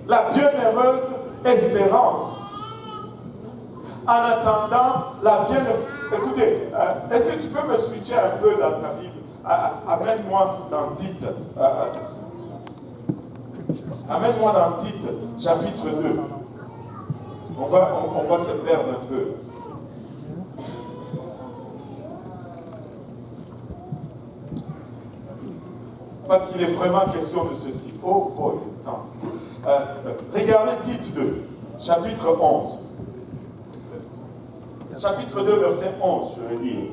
la bienheureuse espérance. En attendant la bienheureuse... Écoutez, est-ce que tu peux me switcher un peu dans ta Bible? Amène-moi dans Tite. Amène-moi dans Tite, chapitre 2. On va se perdre un peu. Parce qu'il est vraiment question de ceci. Oh boy, non. Regardez Tite 2, chapitre 11. Chapitre 2, verset 11, je vais dire.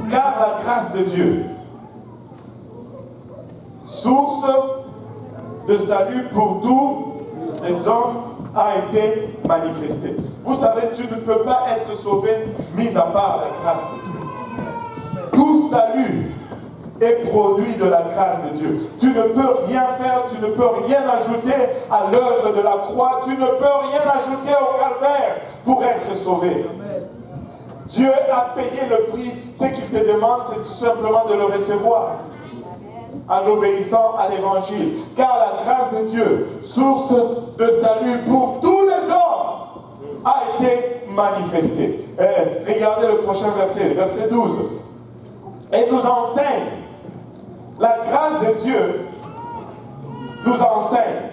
Car la grâce de Dieu, source de salut pour tous les hommes, a été manifestée. Vous savez, tu ne peux pas être sauvé mis à part la grâce de Dieu. Tout salut est produit de la grâce de Dieu. Tu ne peux rien faire, tu ne peux rien ajouter à l'œuvre de la croix, tu ne peux rien ajouter au calvaire pour être sauvé. Dieu a payé le prix. Ce qu'il te demande, c'est tout simplement de le recevoir en obéissant à l'évangile. Car la grâce de Dieu, source de salut pour tous les hommes, a été manifestée. Regardez le prochain verset, verset 12. Et nous enseigne. La grâce de Dieu nous enseigne.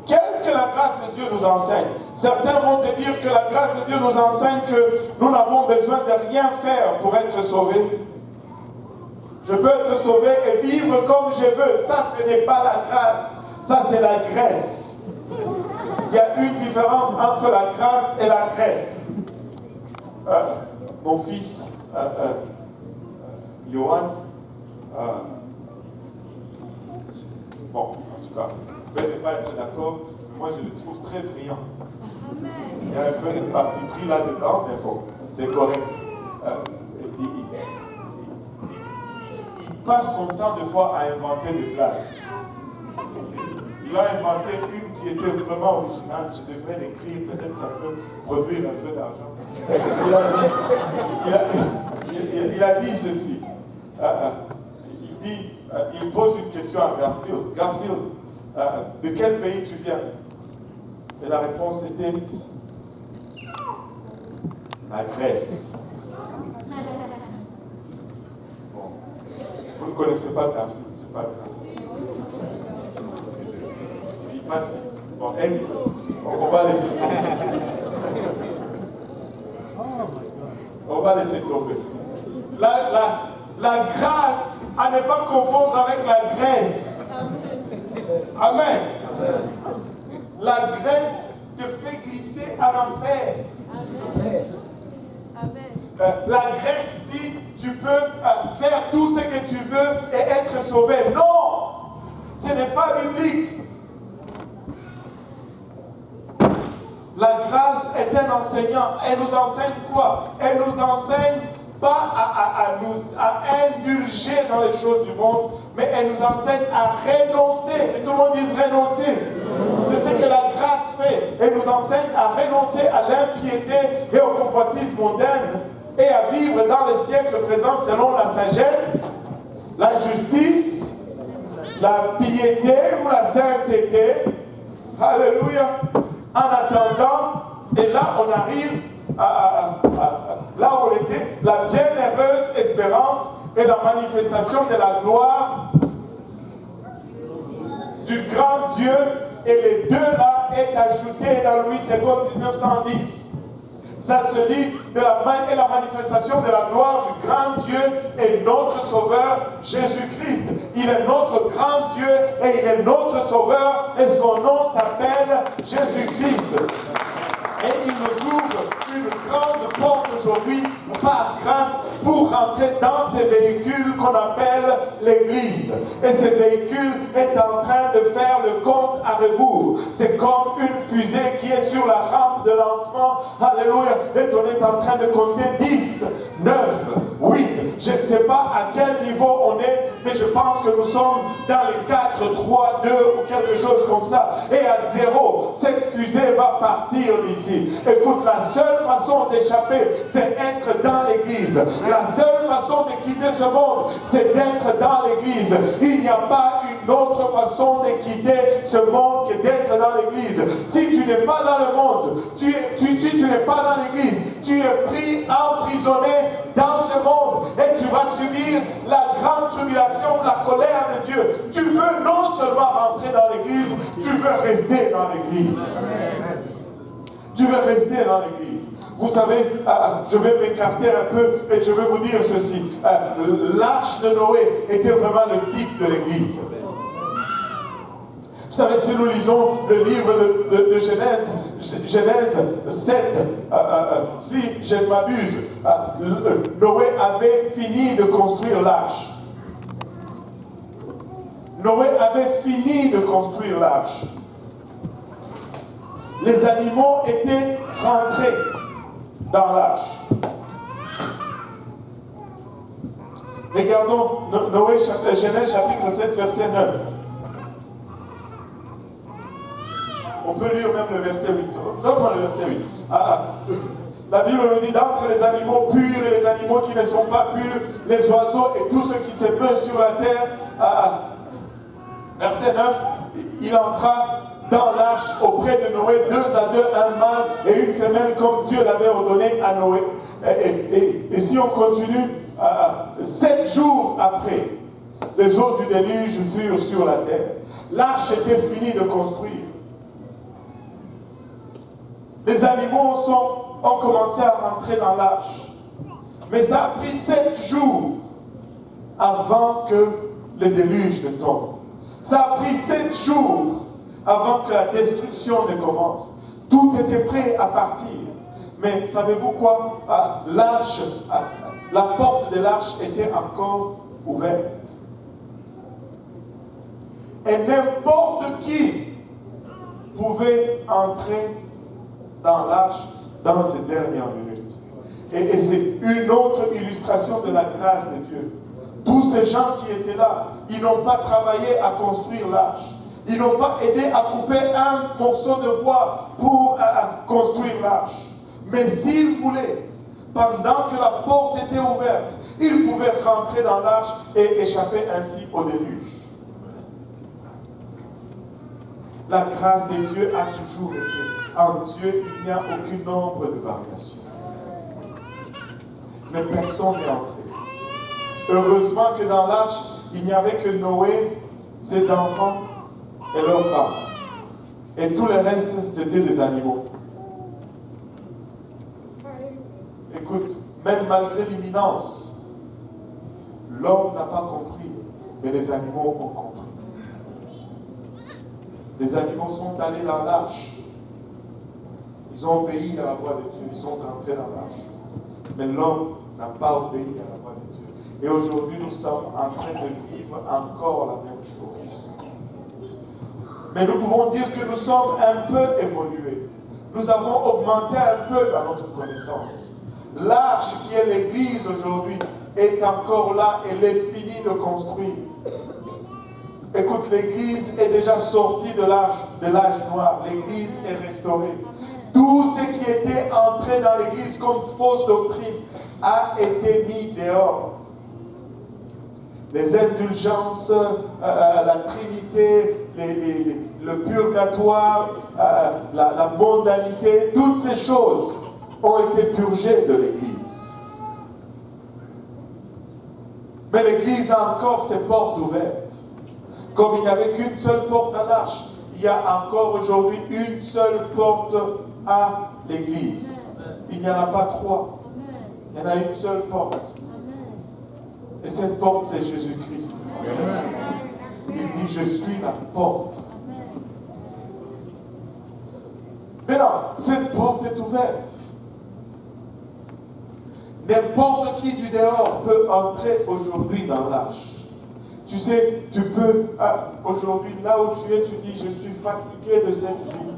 Qu'est-ce que la grâce de Dieu nous enseigne? Certains vont te dire que la grâce de Dieu nous enseigne que nous n'avons besoin de rien faire pour être sauvés. Je peux être sauvé et vivre comme je veux. Ça, ce n'est pas la grâce. Ça, c'est la graisse. Il y a une différence entre la grâce et la graisse. Mon fils, Johan, bon, en tout cas, vous ne pouvez pas être d'accord, mais moi je le trouve très brillant. Il y a un peu de parti pris là-dedans, mais bon, c'est correct. passe son temps des fois à inventer des blagues. Il a inventé une qui était vraiment originale. Je devrais l'écrire, peut-être ça peut produire un peu d'argent. Il a dit ceci. Il pose une question à Garfield. Garfield, de quel pays tu viens? Et la réponse était la Grèce. Bon. Vous ne connaissez pas Garfield, c'est pas grave. Il passe. Bon, on va laisser tomber. On va laisser tomber. La grâce à ne pas confondre avec la Grèce. Amen. La Grèce te fait glisser en enfer. La Grèce dit tu peux faire tout ce que tu veux et être sauvé. Non, ce n'est pas biblique. La grâce est un enseignant. Elle nous enseigne quoi? Elle nous enseigne pas à indulger dans les choses du monde, mais elle nous enseigne à renoncer. Et tout le monde dise renoncer. C'est ce que la grâce fait. Elle nous enseigne à renoncer à l'impiété et au convoitisme mondaine et à vivre dans les siècles présents selon la sagesse, la justice, la piété ou la sainteté. Alléluia. En attendant, et là on arrive là où on était, la bienheureuse espérance et la manifestation de la gloire du grand Dieu, et les deux là est ajouté dans Louis II 1910. Ça se lit de la manifestation de la gloire du grand Dieu et notre Sauveur Jésus-Christ. Il est notre grand Dieu et il est notre Sauveur et son nom s'appelle Jésus-Christ. Et il nous ouvre une grande porte aujourd'hui par grâce pour rentrer dans ces véhicules qu'on appelle l'Église. Et ce véhicule est en train de faire le compte à rebours. C'est comme une fusée qui est sur la rampe de lancement. Alléluia. Et on est en train de compter 10, 9, 8. Je ne sais pas à quel niveau on est, mais je pense que nous sommes dans les 4, 3, 2 ou quelque chose comme ça. Et à 0, cette fusée va partir d'ici. Écoute, la seule façon d'échapper, c'est être dans l'Église. La seule façon de quitter ce monde, c'est d'être dans l'Église. Il n'y a pas une autre façon de quitter ce monde que d'être dans l'Église. Si tu n'es pas dans le monde, si tu n'es pas dans l'Église, tu es pris, emprisonné dans ce monde et tu vas subir la grande tribulation, la colère de Dieu. Tu veux non seulement rentrer dans l'Église, tu veux rester dans l'Église. Tu veux rester dans l'Église. Vous savez, je vais m'écarter un peu et je vais vous dire ceci. L'arche de Noé était vraiment le type de l'Église. Vous savez, si nous lisons le livre de Genèse 7, si je ne m'abuse, Noé avait fini de construire l'arche. Noé avait fini de construire l'arche. Les animaux étaient rentrés dans l'arche. Regardons Genèse chapitre 7, verset 9. On peut lire même le verset 8. Donne-moi le verset 8. La Bible nous dit d'entre les animaux purs et les animaux qui ne sont pas purs, les oiseaux et tout ce qui se meut sur la terre. Verset 9, il entra dans l'arche auprès de Noé, 2 à 2, un mâle et une femelle, comme Dieu l'avait ordonné à Noé. Et si on continue, 7 jours après, les eaux du déluge furent sur la terre. L'arche était finie de construire. Les animaux ont commencé à rentrer dans l'arche. Mais ça a pris 7 jours avant que le déluge ne tombe. Ça a pris 7 jours avant que la destruction ne commence. Tout était prêt à partir. Mais savez-vous quoi? L'arche, la porte de l'arche était encore ouverte. Et n'importe qui pouvait entrer dans l'arche dans ces dernières minutes. Et c'est une autre illustration de la grâce de Dieu. Tous ces gens qui étaient là, ils n'ont pas travaillé à construire l'arche. Ils n'ont pas aidé à couper un morceau de bois pour construire l'arche. Mais s'ils voulaient, pendant que la porte était ouverte, ils pouvaient rentrer dans l'arche et échapper ainsi au déluge. La grâce de Dieu a toujours été. En Dieu, il n'y a aucun nombre de variations. Mais personne n'est entré. Heureusement que dans l'arche, il n'y avait que Noé, ses enfants et leurs femmes. Et tout le reste, c'était des animaux. Écoute, même malgré l'imminence, l'homme n'a pas compris, mais les animaux ont compris. Les animaux sont allés dans l'arche. Ils ont obéi à la voix de Dieu. Ils sont entrés dans l'arche. Mais l'homme n'a pas obéi à la voix de Dieu. Et aujourd'hui, nous sommes en train de vivre encore la même chose. Mais nous pouvons dire que nous sommes un peu évolués. Nous avons augmenté un peu dans notre connaissance. L'arche qui est l'Église aujourd'hui est encore là. Elle est finie de construire. Écoute, l'Église est déjà sortie de l'âge noir. L'Église est restaurée. Tout ce qui était entré dans l'Église comme fausse doctrine a été mis dehors. Les indulgences, la Trinité, le purgatoire, la mondanité, toutes ces choses ont été purgées de l'Église. Mais l'Église a encore ses portes ouvertes. Comme il n'y avait qu'une seule porte à l'arche, il y a encore aujourd'hui une seule porte à l'Église. Il n'y en a pas trois. Il y en a une seule porte. Et cette porte, c'est Jésus-Christ. Il dit, je suis la porte. Maintenant, cette porte est ouverte. N'importe qui du dehors peut entrer aujourd'hui dans l'arche. Tu sais, tu peux, aujourd'hui, là où tu es, tu dis, je suis fatigué de cette vie.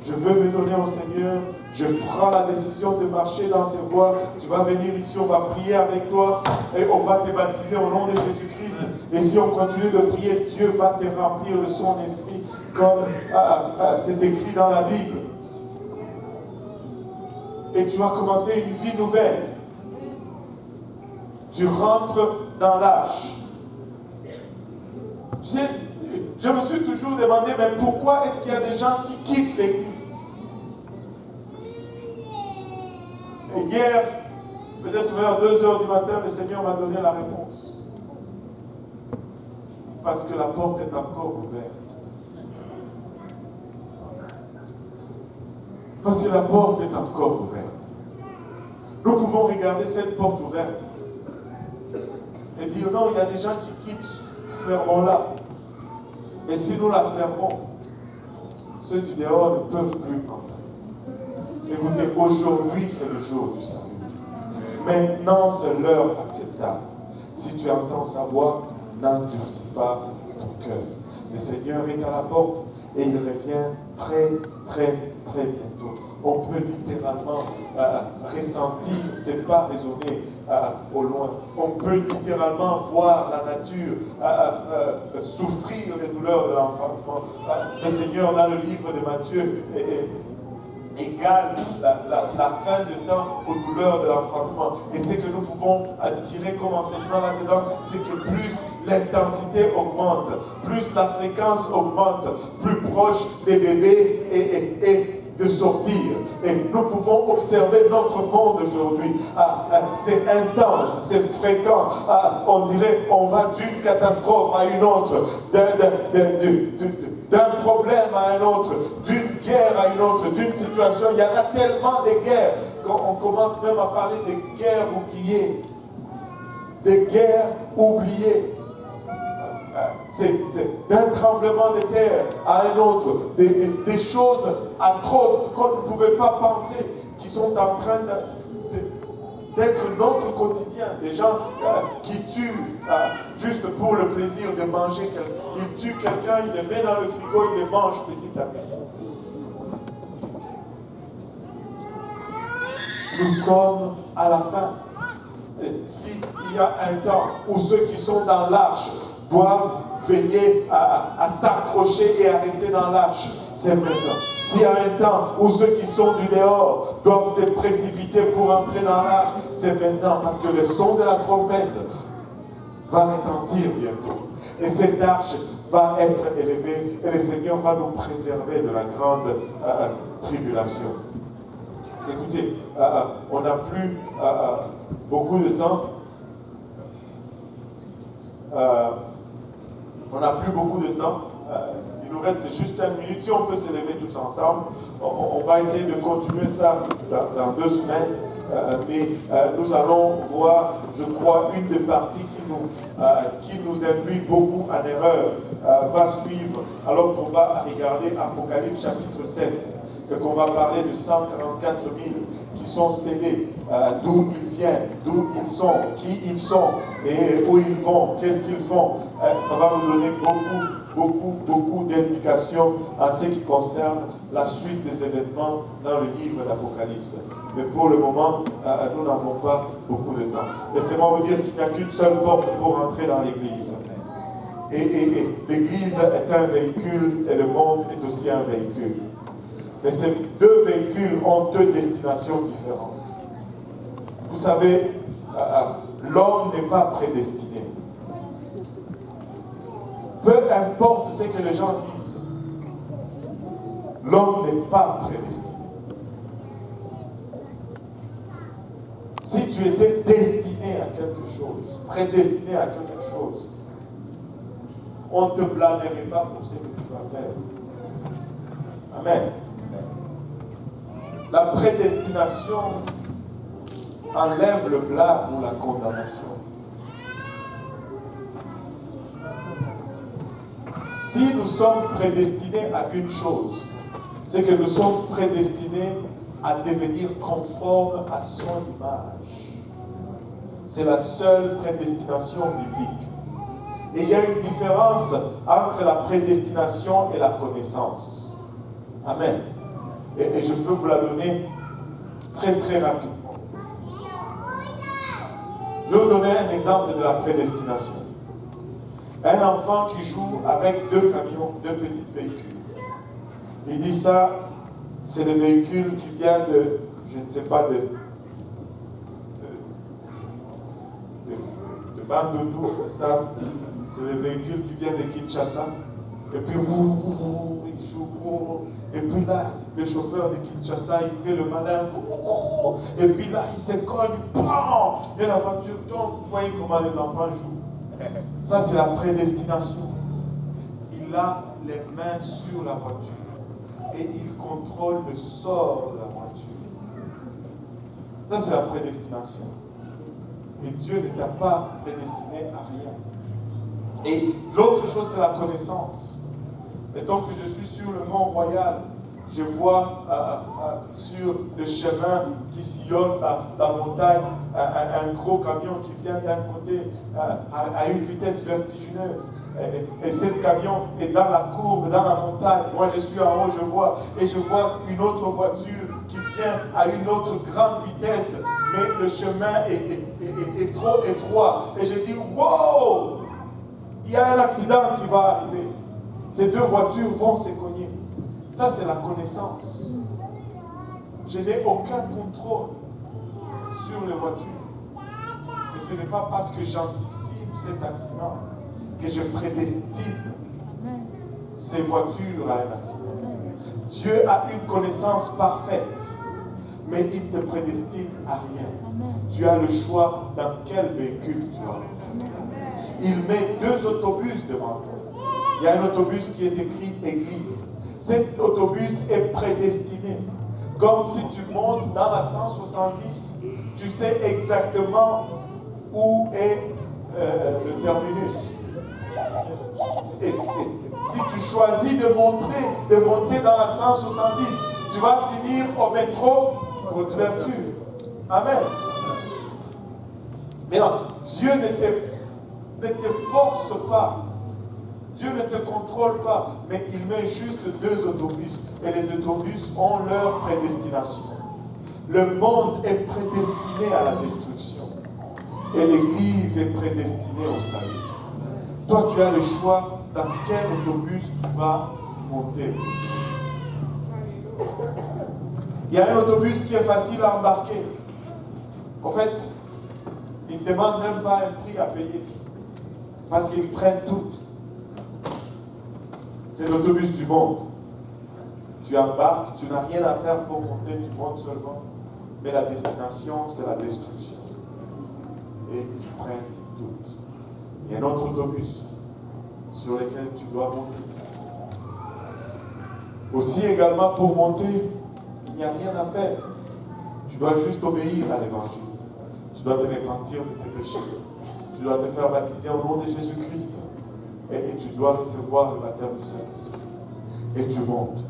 Je veux me donner au Seigneur. Je prends la décision de marcher dans ses voies. Tu vas venir ici, on va prier avec toi et on va te baptiser au nom de Jésus-Christ. Et si on continue de prier, Dieu va te remplir de son esprit comme c'est écrit dans la Bible. Et tu vas commencer une vie nouvelle. Tu rentres dans l'arche. Tu sais, je me suis toujours demandé, mais pourquoi est-ce qu'il y a des gens qui quittent l'Église? Et hier, peut-être vers 2h du matin, le Seigneur m'a donné la réponse. Parce que la porte est encore ouverte. Parce que la porte est encore ouverte. Nous pouvons regarder cette porte ouverte et dire, non, il y a des gens qui quittent, fermons-la. Mais si nous la fermons, ceux du dehors ne peuvent plus entrer. Écoutez, aujourd'hui, c'est le jour du salut. Maintenant, c'est l'heure acceptable. Si tu entends sa voix, n'endurcis pas ton cœur. Le Seigneur est à la porte et il revient très, très, très bientôt. On peut littéralement ressentir, c'est pas raisonner au loin. On peut littéralement voir la nature souffrir les douleurs de l'enfantement. Le Seigneur, dans le livre de Matthieu, égale la fin de temps aux douleurs de l'enfantement. Et ce que nous pouvons tirer comme enseignement là-dedans, c'est que plus l'intensité augmente, plus la fréquence augmente, plus proche des bébés et de sortir. Et nous pouvons observer notre monde aujourd'hui. C'est intense, c'est fréquent. On dirait on va d'une catastrophe à une autre, d'un problème à un autre, d'une guerre à une autre, d'une situation. Il y en a tellement de guerres qu'on commence même à parler de guerres oubliées. Des guerres oubliées. C'est d'un tremblement de terre à un autre, des choses atroces qu'on ne pouvait pas penser, qui sont en train d'être notre quotidien. Des gens qui tuent juste pour le plaisir de manger quelqu'un. Ils tuent quelqu'un, ils le mettent dans le frigo, ils le mangent petit à petit. Nous sommes à la fin. s'il y a un temps où ceux qui sont dans l'arche doivent veiller à s'accrocher et à rester dans l'arche, c'est maintenant. S'il y a un temps où ceux qui sont du dehors doivent se précipiter pour entrer dans l'arche, c'est maintenant, parce que le son de la trompette va retentir bientôt. Et cette arche va être élevée et le Seigneur va nous préserver de la grande tribulation. Écoutez, on n'a plus beaucoup de temps. On n'a plus beaucoup de temps. Il nous reste juste 5 minutes. Si on peut se lever tous ensemble, on va essayer de continuer ça dans 2 semaines. Mais nous allons voir, je crois, une des parties qui nous induit beaucoup en erreur va suivre alors qu'on va regarder Apocalypse chapitre 7 et qu'on va parler de 144 000 qui sont scellés, d'où ils viennent, d'où ils sont, qui ils sont et où ils vont, qu'est-ce qu'ils font. Ça va nous donner beaucoup d'indications en ce qui concerne la suite des événements dans le livre d'Apocalypse. Mais pour le moment, nous n'avons pas beaucoup de temps. Laissez-moi vous dire qu'il n'y a qu'une seule porte pour entrer dans l'église. Et l'église est un véhicule et le monde est aussi un véhicule. Mais ces 2 véhicules ont 2 destinations différentes. Vous savez, l'homme n'est pas prédestiné. Peu importe ce que les gens disent, l'homme n'est pas prédestiné. Si tu étais destiné à quelque chose, prédestiné à quelque chose, on ne te blâmerait pas pour ce que tu vas faire. Amen. La prédestination enlève le blâme ou la condamnation. Si nous sommes prédestinés à une chose, c'est que nous sommes prédestinés à devenir conformes à son image. C'est la seule prédestination biblique. Et il y a une différence entre la prédestination et la connaissance. Amen. Et je peux vous la donner très rapidement. Je vais vous donner un exemple de la prédestination. Un enfant qui joue avec 2 camions, 2 petits véhicules. Il dit ça, c'est le véhicule qui vient de, je ne sais pas, de Bandundu, ça, c'est le véhicule qui vient de Kinshasa. Et puis, il joue. Et puis là, le chauffeur de Kinshasa, il fait le malin. Et puis là, il se cogne. Et la voiture tombe. Vous voyez comment les enfants jouent. Ça, c'est la prédestination. Il a les mains sur la voiture. Et il contrôle le sort de la voiture. Ça, c'est la prédestination. Et Dieu ne t'a pas prédestiné à rien. Et l'autre chose, c'est la connaissance. Mettons que je suis sur le Mont Royal, je vois sur le chemin qui sillonne la montagne un gros camion qui vient d'un côté à une vitesse vertigineuse. Et ce camion est dans la courbe, dans la montagne. Moi, je suis en haut, je vois. Et je vois une autre voiture qui vient à une autre grande vitesse. Mais le chemin est trop étroit. Et je dis, wow! Il y a un accident qui va arriver. Ces 2 voitures vont se cogner. Ça, c'est la connaissance. Je n'ai aucun contrôle sur les voitures. Et ce n'est pas parce que j'anticipe cet accident que je prédestine ces voitures à un accident. Dieu a une connaissance parfaite, mais il te prédestine à rien. Tu as le choix dans quel véhicule tu as. Il met 2 autobus devant toi. Il y a un autobus qui est écrit Église. Cet autobus est prédestiné. Comme si tu montes dans la 170, tu sais exactement où est le terminus. Et si tu choisis de monter dans la 170, tu vas finir au métro Haute-Vertu. Amen. Mais non, Dieu ne te force pas. Dieu ne te contrôle pas, mais il met juste 2 autobus. Et les autobus ont leur prédestination. Le monde est prédestiné à la destruction. Et l'Église est prédestinée au salut. Toi, tu as le choix dans quel autobus tu vas monter. Il y a un autobus qui est facile à embarquer. En fait, ils ne demandent même pas un prix à payer. Parce qu'ils prennent tout. C'est l'autobus du monde. Tu embarques, tu n'as rien à faire pour monter, tu montes seulement. Mais la destination, c'est la destruction. Et ils prennent tout. Il y a un autre autobus sur lequel tu dois monter. Aussi également pour monter, il n'y a rien à faire. Tu dois juste obéir à l'évangile. Tu dois te repentir de tes péchés. Tu dois te faire baptiser au nom de Jésus-Christ. Et tu dois recevoir le baptême du Saint-Esprit. Et tu montes.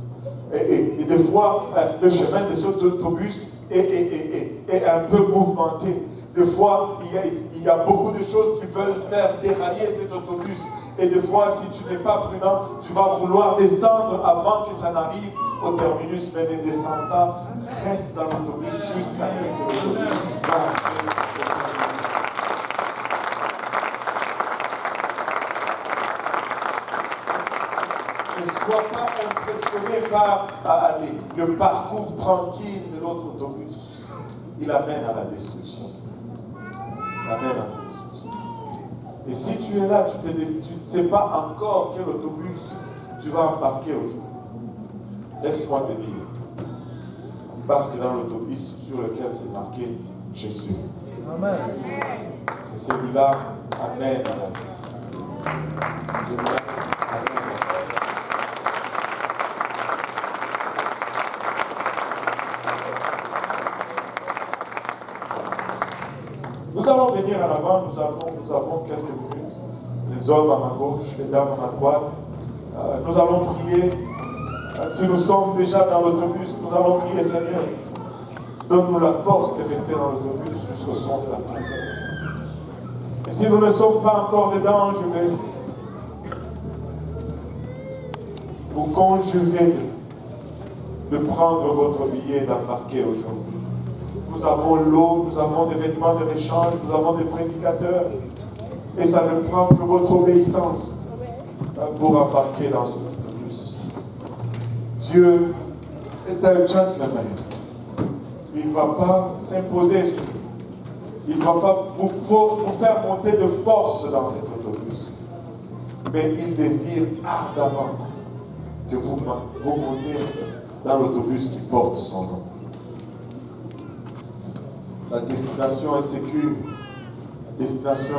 Et des fois, le chemin de cet autobus est un peu mouvementé. Des fois, il y a beaucoup de choses qui veulent faire dérailler cet autobus. Et des fois, si tu n'es pas prudent, tu vas vouloir descendre avant que ça n'arrive au terminus, mais ne descends pas. Reste dans l'autobus jusqu'à ce que l'autobus ne sois pas impressionné par le parcours tranquille de l'autre autobus. Il amène à la destruction. Il amène à la destruction. Et si tu es là, tu ne sais pas encore quel autobus tu vas embarquer aujourd'hui. Laisse-moi te dire. Embarque dans l'autobus sur lequel c'est marqué Jésus. Amen. C'est celui-là, amène à la vie. Celui-là, amène à la vie. Nous allons venir à l'avant, nous avons quelques minutes. Les hommes à ma gauche, les dames à ma droite. Nous allons prier. Si nous sommes déjà dans l'autobus, nous allons prier, Seigneur. Donne-nous la force de rester dans l'autobus jusqu'au son de la trompette. Et si nous ne sommes pas encore dedans, je vais vous conjurer de prendre votre billet et d'embarquer aujourd'hui. Nous avons l'eau, nous avons des vêtements de rechange, nous avons des prédicateurs. Et ça ne prend que votre obéissance pour embarquer dans ce autobus. Dieu est un gentleman. Il ne va pas s'imposer sur vous. Il va pas vous faire monter de force dans cet autobus. Mais il désire ardemment que vous montez dans l'autobus qui porte son nom. La destination est sécure. La destination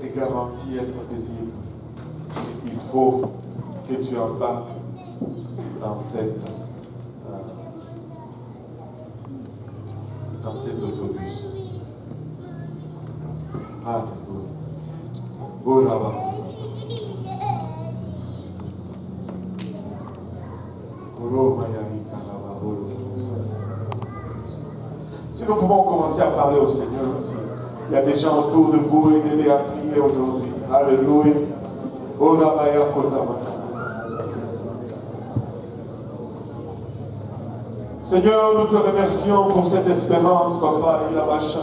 est garantie être paisible. Il faut que tu embarques dans cet autobus. Alléluia. Oh là-bas. Si nous pouvons commencer à parler au Seigneur aussi. Il y a des gens autour de vous, aidez-les à prier aujourd'hui. Alléluia. Oh là-bas, Seigneur, nous te remercions pour cette espérance, Papa, et la Bacha.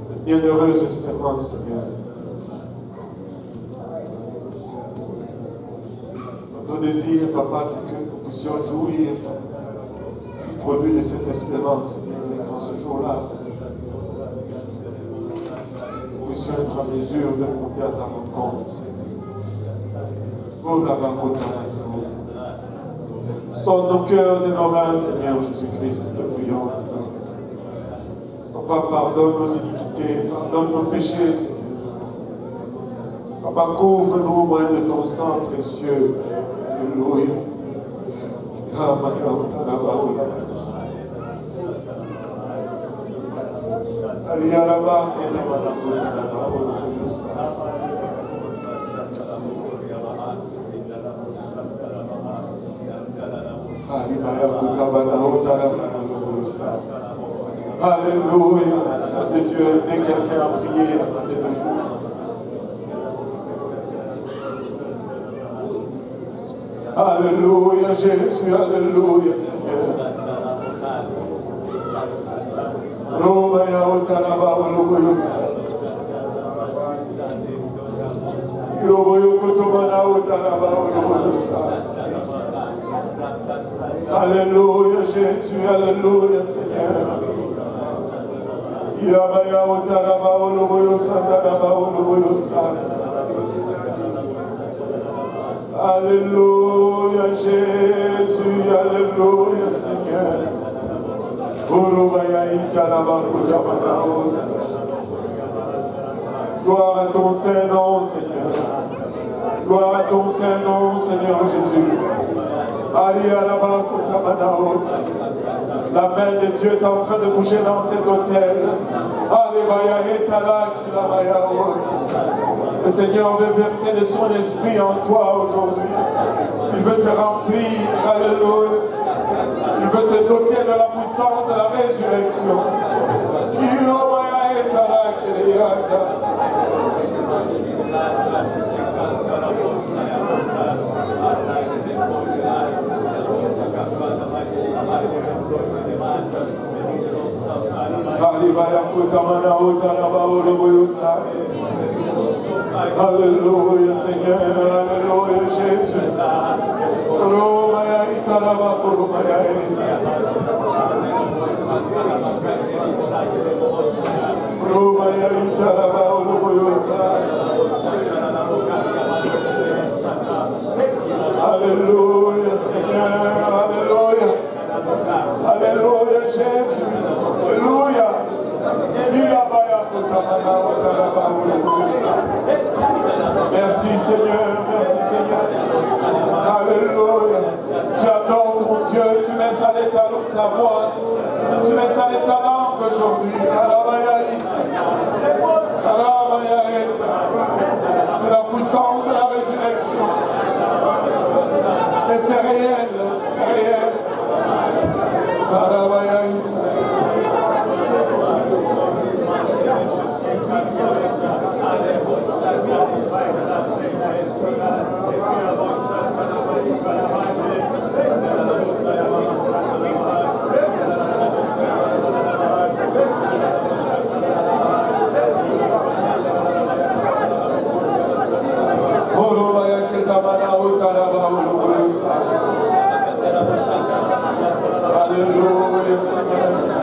Cette bienheureuse espérance, Seigneur. Notre désir, Papa, c'est que nous puissions jouir du produit de cette espérance, Seigneur, et qu'en ce jour-là, nous puissions être en mesure de monter à ta rencontre, Seigneur. Oh là-bas, sonne nos cœurs et nos reins, Seigneur Jésus-Christ, nous te prions. Papa, pardonne nos iniquités, pardonne nos péchés, Seigneur. Papa, couvre-nous au moyen de ton sang précieux. Alléluia. Alléluia. Saint de Dieu, dès quelqu'un a prié à côté de vous. Alléluia, Jésus, alléluia, Seigneur. Robaya Utaraba Uluboyusa. Roboyo Kutumana Utaraba Uluboyusa. Alléluia Jésus, Alléluia Seigneur. Irabaya Utaraba Uluboyusa, Daraba Uluboyusa. Alléluia Jésus, Alléluia Seigneur. Gloire à ton Saint-Nom, Seigneur. Gloire à ton Saint-Nom, Seigneur Jésus. La main de Dieu est en train de bouger dans cet hôtel. Le Seigneur veut verser de son esprit en toi aujourd'hui. Il veut te remplir. Alléluia. Il veut te doter de la puissance de la résurrection. Alléluia Seigneur, Alléluia Jésus. Alléluia Seigneur, Alléluia. Alléluia Jésus. Alléluia. Merci Seigneur, merci Seigneur. Alléluia. Tu adores ton Dieu, tu laisses aller ta voix, tu laisses aller ta langue aujourd'hui. C'est la puissance de la résurrection. Et c'est réel, c'est réel. Alléluia, Seigneur.